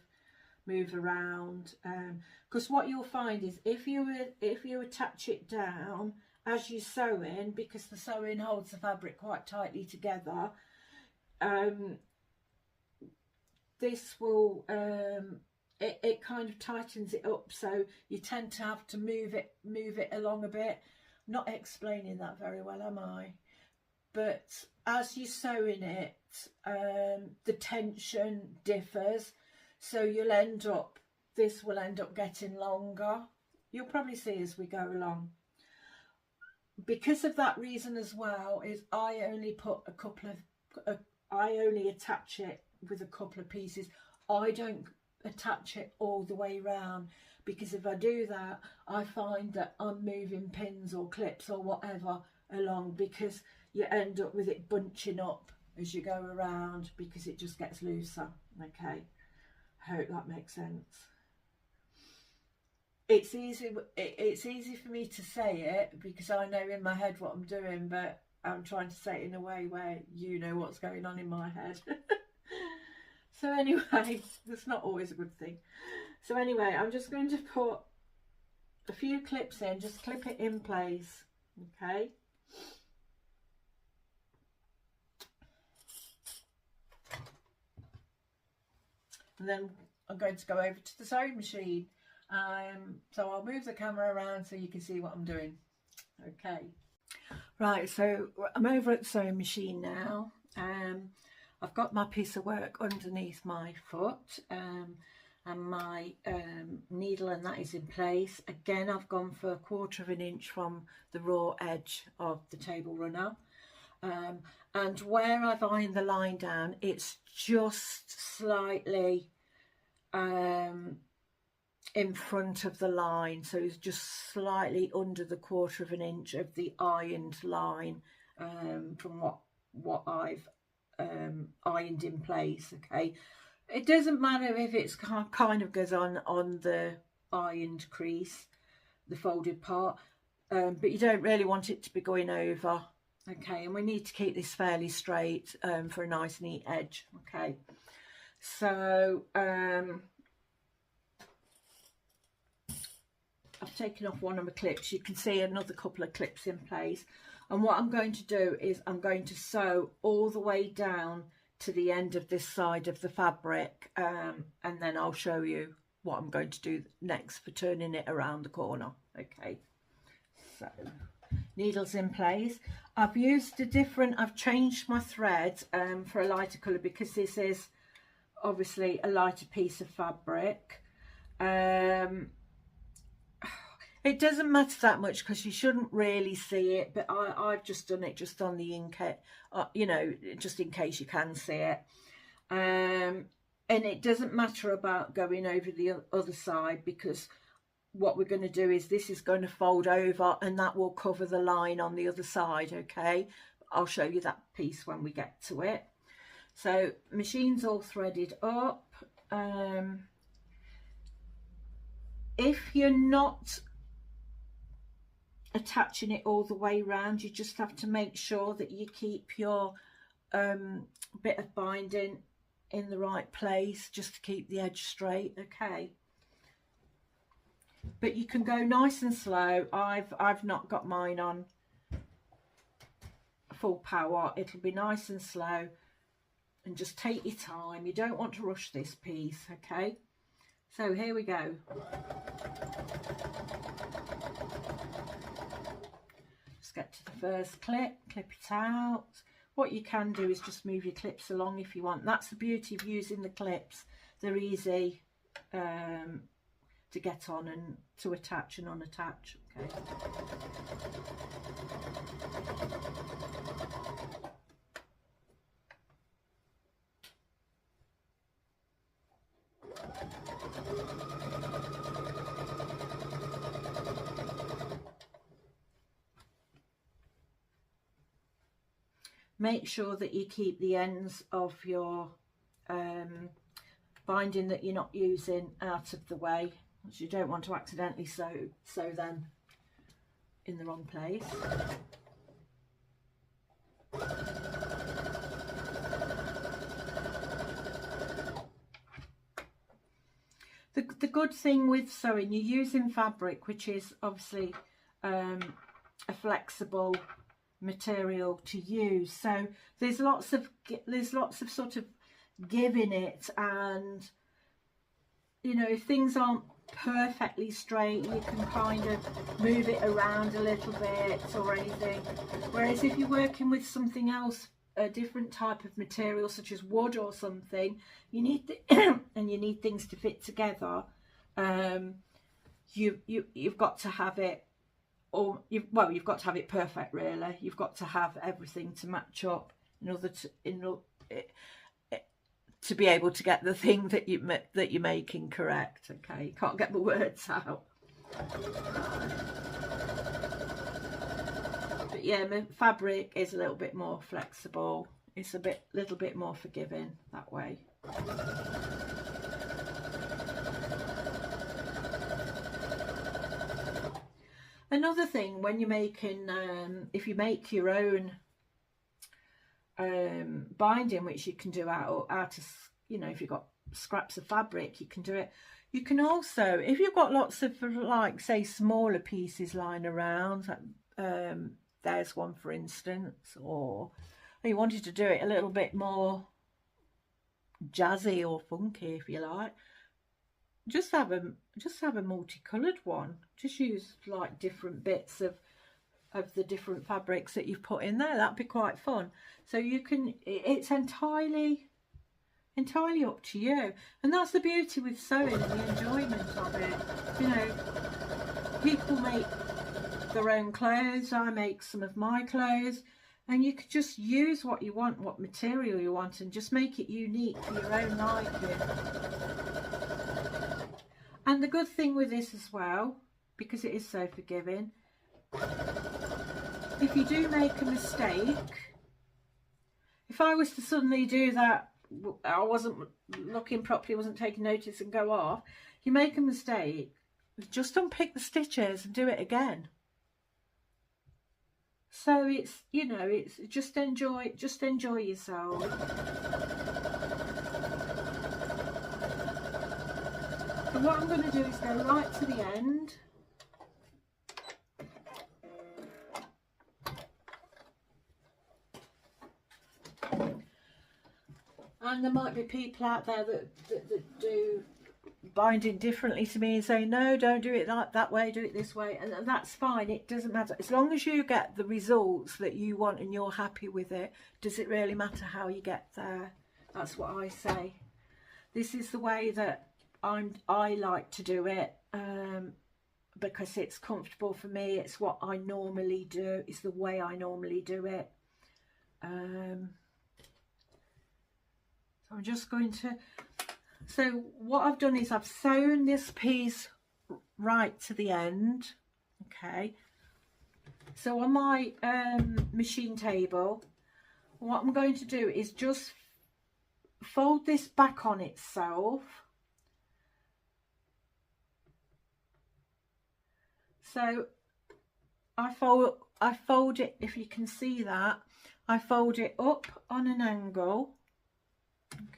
around, because what you'll find is if you attach it down as you sew in, because the sewing holds the fabric quite tightly together, this will it kind of tightens it up, so you tend to have to move it along a bit. I'm not explaining that very well, am I? But as you sew in it, the tension differs, so this will end up getting longer. You'll probably see as we go along. Because of that reason as well, is I only attach it with a couple of pieces. I don't attach it all the way round, because if I do that, I find that I'm moving pins or clips or whatever along, because you end up with it bunching up as you go around, because it just gets looser. Okay, I hope that makes sense. It's easy for me to say it because I know in my head what I'm doing, but I'm trying to say it in a way where you know what's going on in my head. So anyway, that's not always a good thing. So anyway, I'm just going to put a few clips in, just clip it in place, okay? And then I'm going to go over to the sewing machine. So I'll move the camera around so you can see what I'm doing. Okay. Right, so I'm over at the sewing machine now. I've got my piece of work underneath my foot, and my needle and that is in place. Again, I've gone for 1/4 of an inch from the raw edge of the table runner. And where I've ironed the line down, it's just slightly in front of the line, so it's just slightly under the 1/4 of an inch of the ironed line, from what I've ironed in place. Okay, it doesn't matter if it's kind of goes on the ironed crease, the folded part, but you don't really want it to be going over. Okay, and we need to keep this fairly straight for a nice neat edge. Okay, so I've taken off one of my clips. You can see another couple of clips in place, and what I'm going to do is I'm going to sew all the way down to the end of this side of the fabric, and then I'll show you what I'm going to do next for turning it around the corner. Okay, so needles in place. I've changed my thread for a lighter colour, because this is obviously a lighter piece of fabric. It doesn't matter that much because you shouldn't really see it, but I've just done it just on the inket, you know, just in case you can see it. And it doesn't matter about going over the other side, because what we're going to do is this is going to fold over and that will cover the line on the other side. Okay, I'll show you that piece when we get to it. So machine's all threaded up. If you're not attaching it all the way around, you just have to make sure that you keep your bit of binding in the right place, just to keep the edge straight. Okay, but you can go nice and slow. I've not got mine on full power. It'll be nice and slow, and just take your time. You don't want to rush this piece. Okay, so here we go. Just get to the first clip it out. What you can do is just move your clips along if you want. That's the beauty of using the clips. They're easy to get on and to attach and unattach. Okay. Make sure that you keep the ends of your binding that you're not using out of the way, because you don't want to accidentally sew them in the wrong place. The good thing with sewing, you're using fabric which is obviously a flexible material to use, so there's lots of sort of give in it, and you know, if things aren't perfectly straight, you can kind of move it around a little bit or anything. Whereas if you're working with something else, a different type of material such as wood or something, you need and you need things to fit together, you've got to have it, or you've got to have it perfect, really. You've got to have everything to match up in order to be able to get the thing that you're making correct. Okay, you can't get the words out. But yeah, my fabric is a little bit more flexible. It's little bit more forgiving that way. Another thing, when you're making, if you make your own binding, which you can do out of, you know, if you've got scraps of fabric, you can do it. You can also, if you've got lots of, like, say, smaller pieces lying around, there's one for instance, or you wanted to do it a little bit more jazzy or funky, if you like, just have a multicolored one. Just use like different bits of the different fabrics that you've put in there. That'd be quite fun. So you can, it's entirely up to you, and that's the beauty with sewing and the enjoyment of it. You know, people make their own clothes, I make some of my clothes, and you could just use what you want, what material you want, and just make it unique for your own liking. And the good thing with this as well, because it is so forgiving, if you do make a mistake, if I was to suddenly do that, I wasn't looking properly, wasn't taking notice, and go off, you make a mistake, just unpick the stitches and do it again. So it's, you know, it's just enjoy yourself. And what I'm going to do is go right to the end. And there might be people out there that do binding differently to me and say, no, don't do it like that way, do it this way, and that's fine. It doesn't matter, as long as you get the results that you want and you're happy with it. Does it really matter how you get there? That's what I say. This is the way that I like to do it, because it's comfortable for me. It's what I normally do. It's the way I normally do it. So I'm just going to, so what I've done is I've sewn this piece right to the end. Okay, so on my machine table, what I'm going to do is just fold this back on itself. So I fold it, if you can see that, I fold it up on an angle.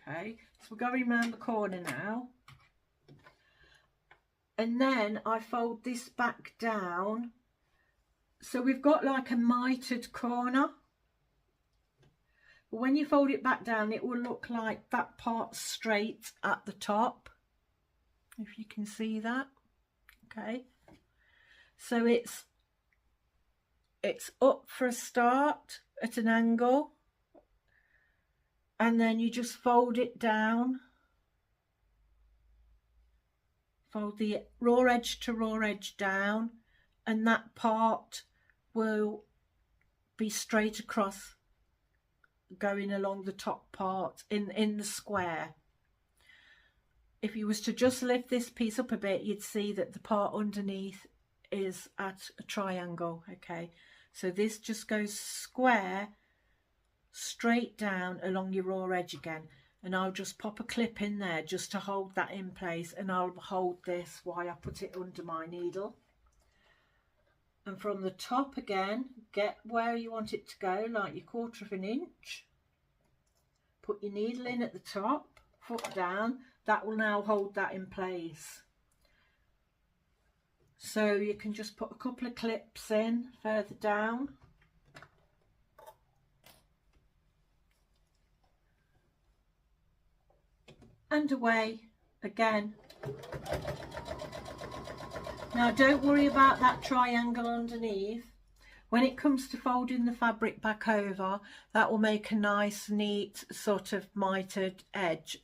Okay, so we're going around the corner now, and then I fold this back down, so we've got like a mitered corner. But when you fold it back down, it will look like that part straight at the top, if you can see that. Okay, so it's up for a start at an angle, and then you just fold it down, fold the raw edge to raw edge down, and that part will be straight across, going along the top part in the square. If you was to just lift this piece up a bit, you'd see that the part underneath is at a triangle. Okay, so this just goes square straight down along your raw edge again, and I'll just pop a clip in there just to hold that in place, and I'll hold this while I put it under my needle. And from the top again, get where you want it to go, like your 1/4 of an inch, put your needle in at the top, foot down, that will now hold that in place. So you can just put a couple of clips in further down. And away again. Now don't worry about that triangle underneath. When it comes to folding the fabric back over, that will make a nice neat sort of mitered edge,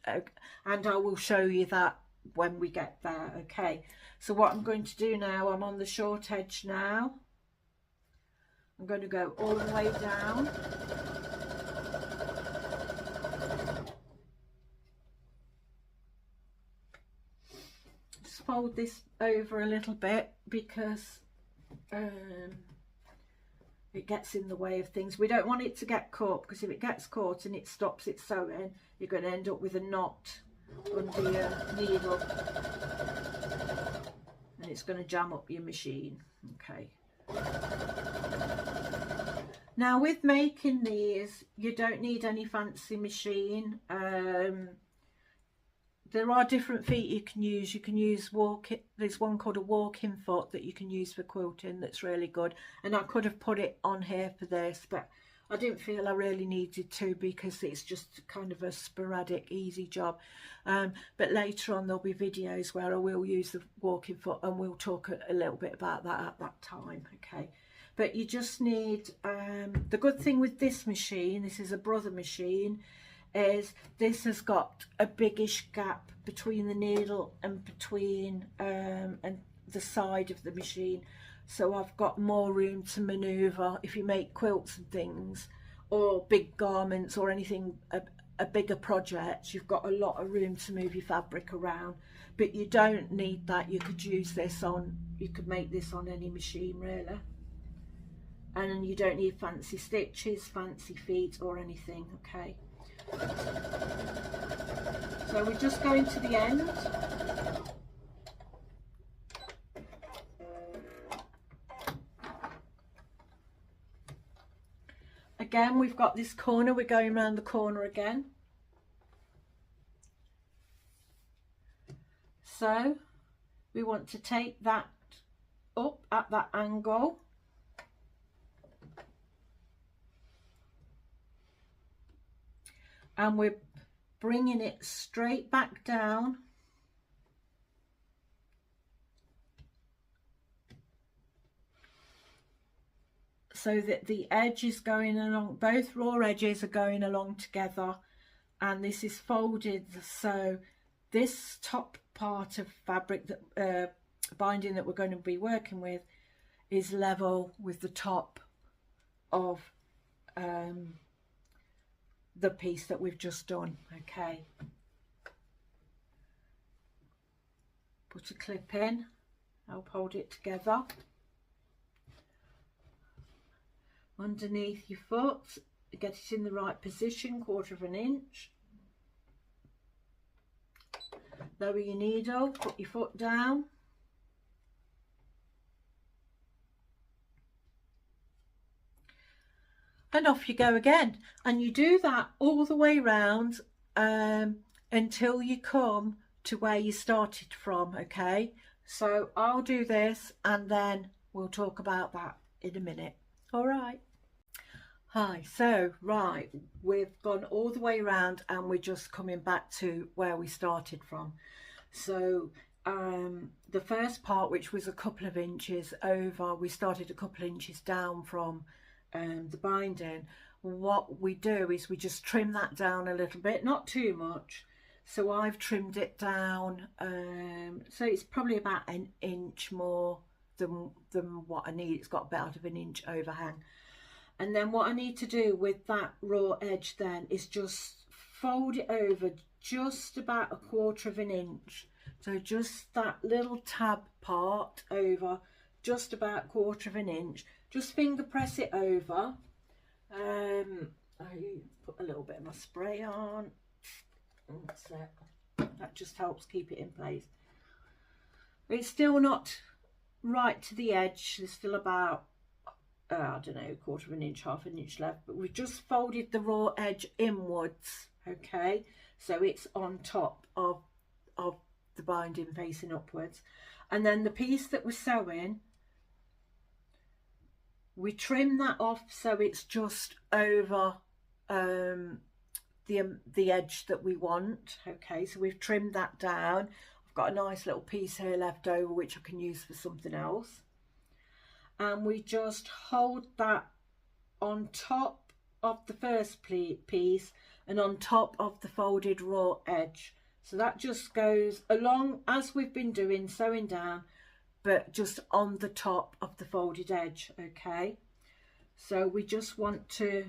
and I will show you that when we get there. Okay, so what I'm going to do now, I'm on the short edge now. I'm going to go all the way down. Just fold this over a little bit because it gets in the way of things. We don't want it to get caught, because if it gets caught and it stops it sewing, you're going to end up with a knot under your needle and it's going to jam up your machine. Okay. Now with making these, you don't need any fancy machine. There are different feet you can use. You can use there's one called a walking foot that you can use for quilting that's really good. And I could have put it on here for this, but I didn't feel I really needed to, because it's just kind of a sporadic, easy job. But later on there'll be videos where I will use the walking foot, and we'll talk a little bit about that at that time. Okay. But you just need, the good thing with this machine, this is a brother machine, is this has got a biggish gap between the needle and between and the side of the machine, so I've got more room to maneuver. If you make quilts and things, or big garments, or anything, a bigger project, you've got a lot of room to move your fabric around. But you don't need that. You could use this on, you could make this on any machine really, and you don't need fancy stitches, fancy feet or anything. Okay, so we're just going to the end. Again, we've got this corner, we're going around the corner again. So we want to take that up at that angle. And we're bringing it straight back down. So that the edge is going along, both raw edges are going along together, and this is folded, so this top part of fabric, that binding that we're going to be working with, is level with the top of the piece that we've just done. Okay, put a clip in, help hold it together. Underneath your foot, get it in the right position, 1/4 inch. Lower your needle, put your foot down. And off you go again. And you do that all the way round until you come to where you started from. Okay, so I'll do this and then we'll talk about that in a minute. All right. Hi, so right, we've gone all the way around and we're just coming back to where we started from. So the first part, which was a couple of inches over, we started a couple of inches down from the binding. What we do is we just trim that down a little bit, not too much. So I've trimmed it down, so it's probably about 1 inch more than what I need. It's got about 1 inch overhang. And then what I need to do with that raw edge then is just fold it over just about 1/4 inch. So just that little tab part over, just about 1/4 inch. Just finger press it over. I put a little bit of my spray on. That's it. That just helps keep it in place. It's still not right to the edge. There's still about I don't know, 1/4 inch, 1/2 inch left, but we've just folded the raw edge inwards. Okay, so it's on top of of the binding facing upwards. And then the piece that we're sewing, we trim that off so it's just over the edge that we want. Okay, so we've trimmed that down. I've got a nice little piece here left over which I can use for something else. And we just hold that on top of the first piece and on top of the folded raw edge. So that just goes along as we've been doing, sewing down, but just on the top of the folded edge. Okay, so we just want to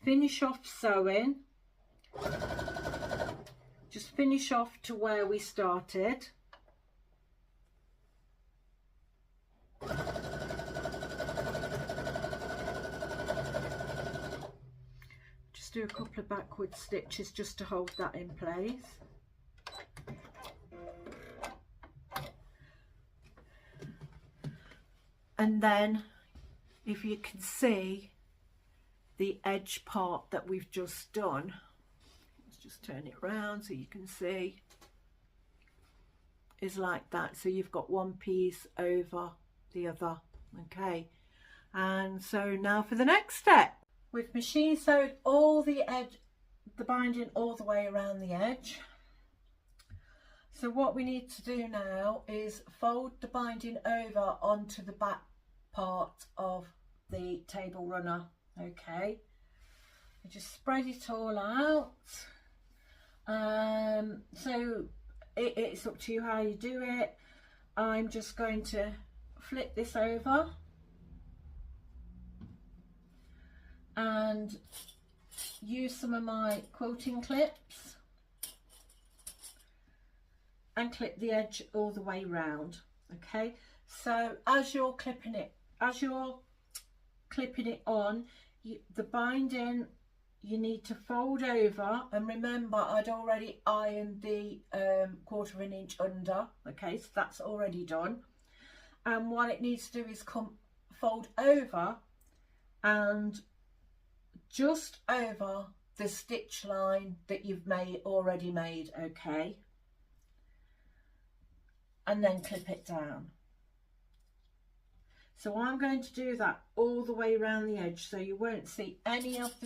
finish off sewing, just finish off to where we started. Just do a couple of backward stitches just to hold that in place. And then if you can see the edge part that we've just done, let's just turn it around so you can see, is like that. So you've got one piece over the other. Okay, and so now for the next step. We've machine sewed all the edge, the binding all the way around the edge. So what we need to do now is fold the binding over onto the back part of the table runner. Okay, we just spread it all out. So it's up to you how you do it. I'm just going to flip this over and use some of my quilting clips and clip the edge all the way round. Okay, so as you're clipping it on, the binding, you need to fold over, and remember I'd already ironed the 1/4 of an inch under. Okay, so that's already done. And what it needs to do is fold over and just over the stitch line that you've already made. Okay, and then clip it down. So I'm going to do that all the way around the edge, so you won't see any of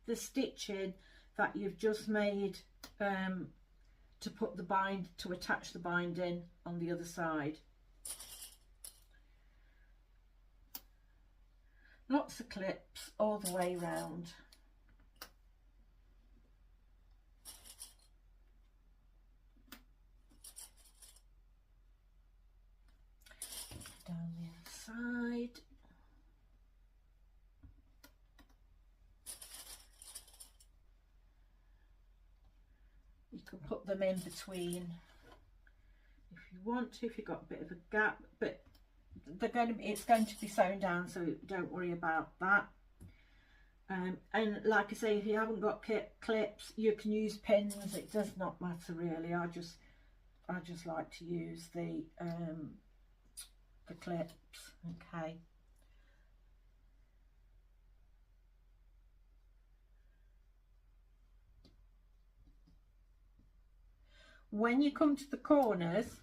the stitching that you've just made to attach the binding on the other side. Lots of clips all the way round. Down the other side. You can put them in between if you want to, if you've got a bit of a gap, but it's going to be sewn down, so don't worry about that. And like I say, if you haven't got clips, you can use pins. It does not matter really. I just like to use the clips. Okay. When you come to the corners,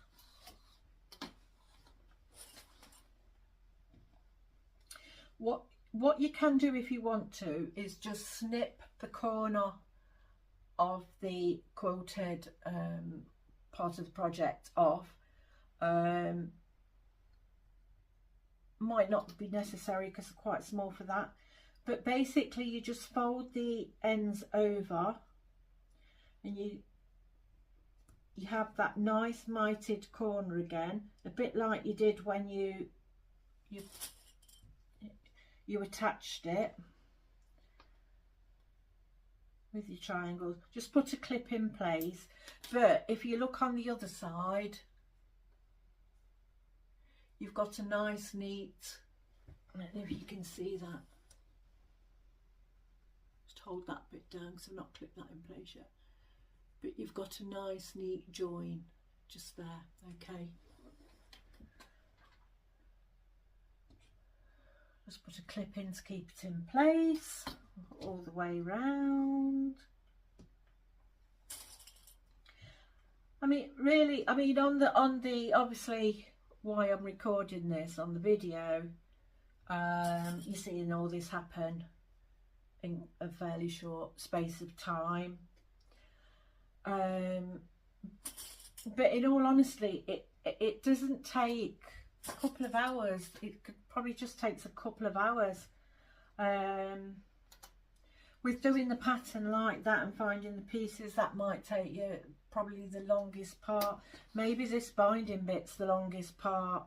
what you can do if you want to is just snip the corner of the quilted part of the project off. Might not be necessary because they're quite small for that, but basically you just fold the ends over and you have that nice mited corner again, a bit like you did when you attached it with your triangles. Just put a clip in place, but if you look on the other side, you've got a nice neat, I don't know if you can see that, just hold that bit down because I've not clipped that in place yet, but you've got a nice neat join just there. Okay, just put a clip in to keep it in place all the way round. I mean, really, I mean, on the obviously why I'm recording this on the video, you're seeing all this happen in a fairly short space of time. But in all honesty, it doesn't take a couple of hours. It probably just takes a couple of hours. With doing the pattern like that and finding the pieces, that might take you probably the longest part. Maybe this binding bit's the longest part.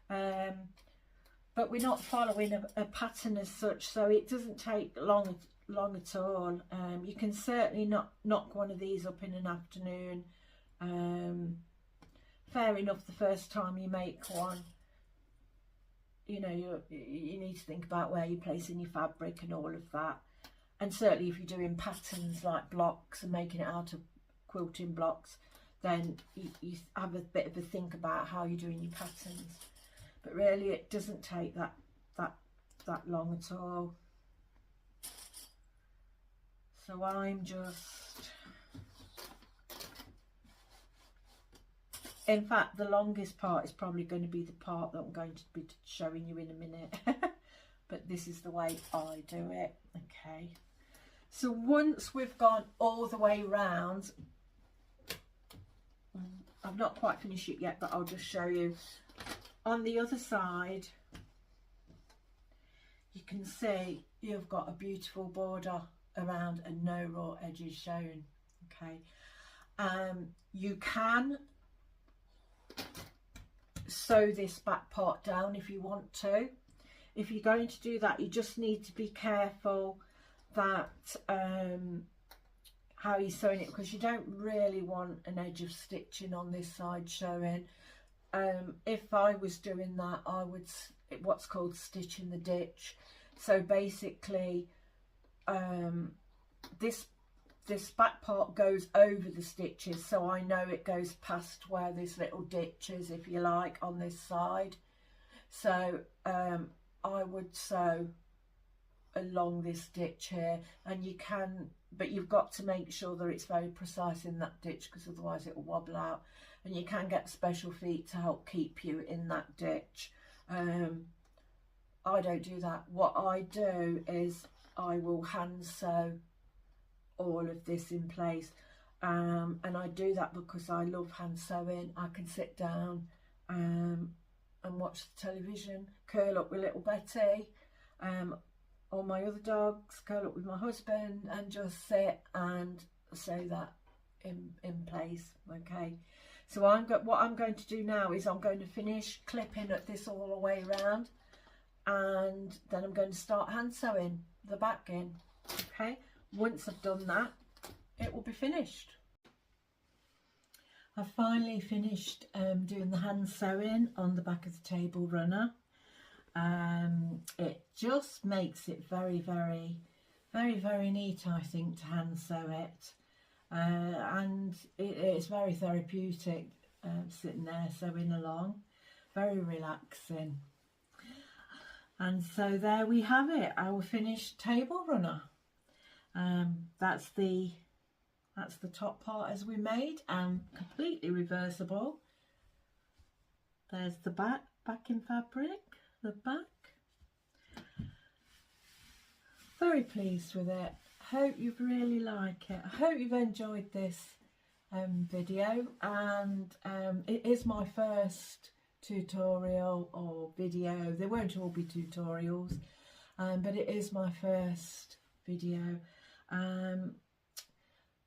But we're not following a pattern as such, so it doesn't take long at all. You can certainly knock one of these up in an afternoon. Fair enough, the first time you make one, you know, you need to think about where you're placing your fabric and all of that. And certainly if you're doing patterns like blocks and making it out of quilting blocks, then you have a bit of a think about how you're doing your patterns. But really it doesn't take that long at all. So I'm just, in fact the longest part is probably going to be the part that I'm going to be showing you in a minute. But this is the way I do it. Okay, so once we've gone all the way round, I've not quite finished it yet, but I'll just show you. On the other side, you can see you've got a beautiful border around and no raw edges shown. Okay, you can sew this back part down if you want to. If you're going to do that, you just need to be careful that how you're sewing it, because you don't really want an edge of stitching on this side showing. If I was doing that, I would what's called stitching the ditch. So basically this back part goes over the stitches, so I know it goes past where this little ditch is, if you like, on this side. So I would sew along this ditch here, and you can, but you've got to make sure that it's very precise in that ditch, because otherwise it will wobble out, and you can get special feet to help keep you in that ditch. I don't do that. What I do is I will hand sew all of this in place, and I do that because I love hand sewing. I can sit down and watch the television, curl up with little Betty, all my other dogs, curl up with my husband, and just sit and sew that in place. Okay, so what I'm going to do now is I'm going to finish clipping at this all the way around, and then I'm going to start hand sewing the back in. Okay, once I've done that, it will be finished. I've finally finished doing the hand sewing on the back of the table runner. It just makes it very, very, very, very neat, I think, to hand sew it, and it's very therapeutic, sitting there sewing along, very relaxing. And so there we have it, our finished table runner. That's the top part as we made, and completely reversible. There's the backing fabric, the back. Very pleased with it. Hope you really like it. I hope you've enjoyed this video, and it is my first tutorial or video. They won't all be tutorials, but it is my first video.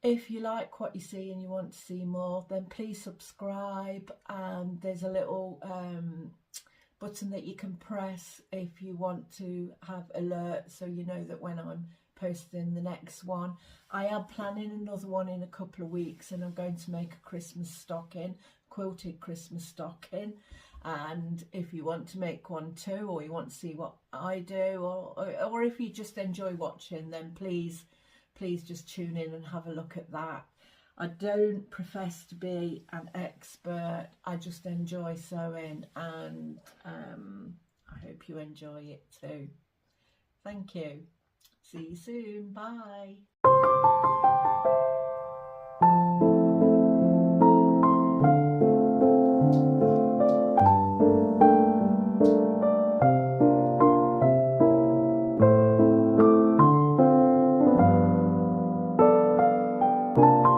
If you like what you see and you want to see more, then please subscribe. There's a little button that you can press if you want to have alerts, so you know that when I'm posting the next one. I am planning another one in a couple of weeks, and I'm going to make a Christmas stocking, quilted Christmas stocking. And if you want to make one too, or you want to see what I do, or if you just enjoy watching, then please just tune in and have a look at that. I don't profess to be an expert, I just enjoy sewing, and I hope you enjoy it too. Thank you. See you soon. Bye. you.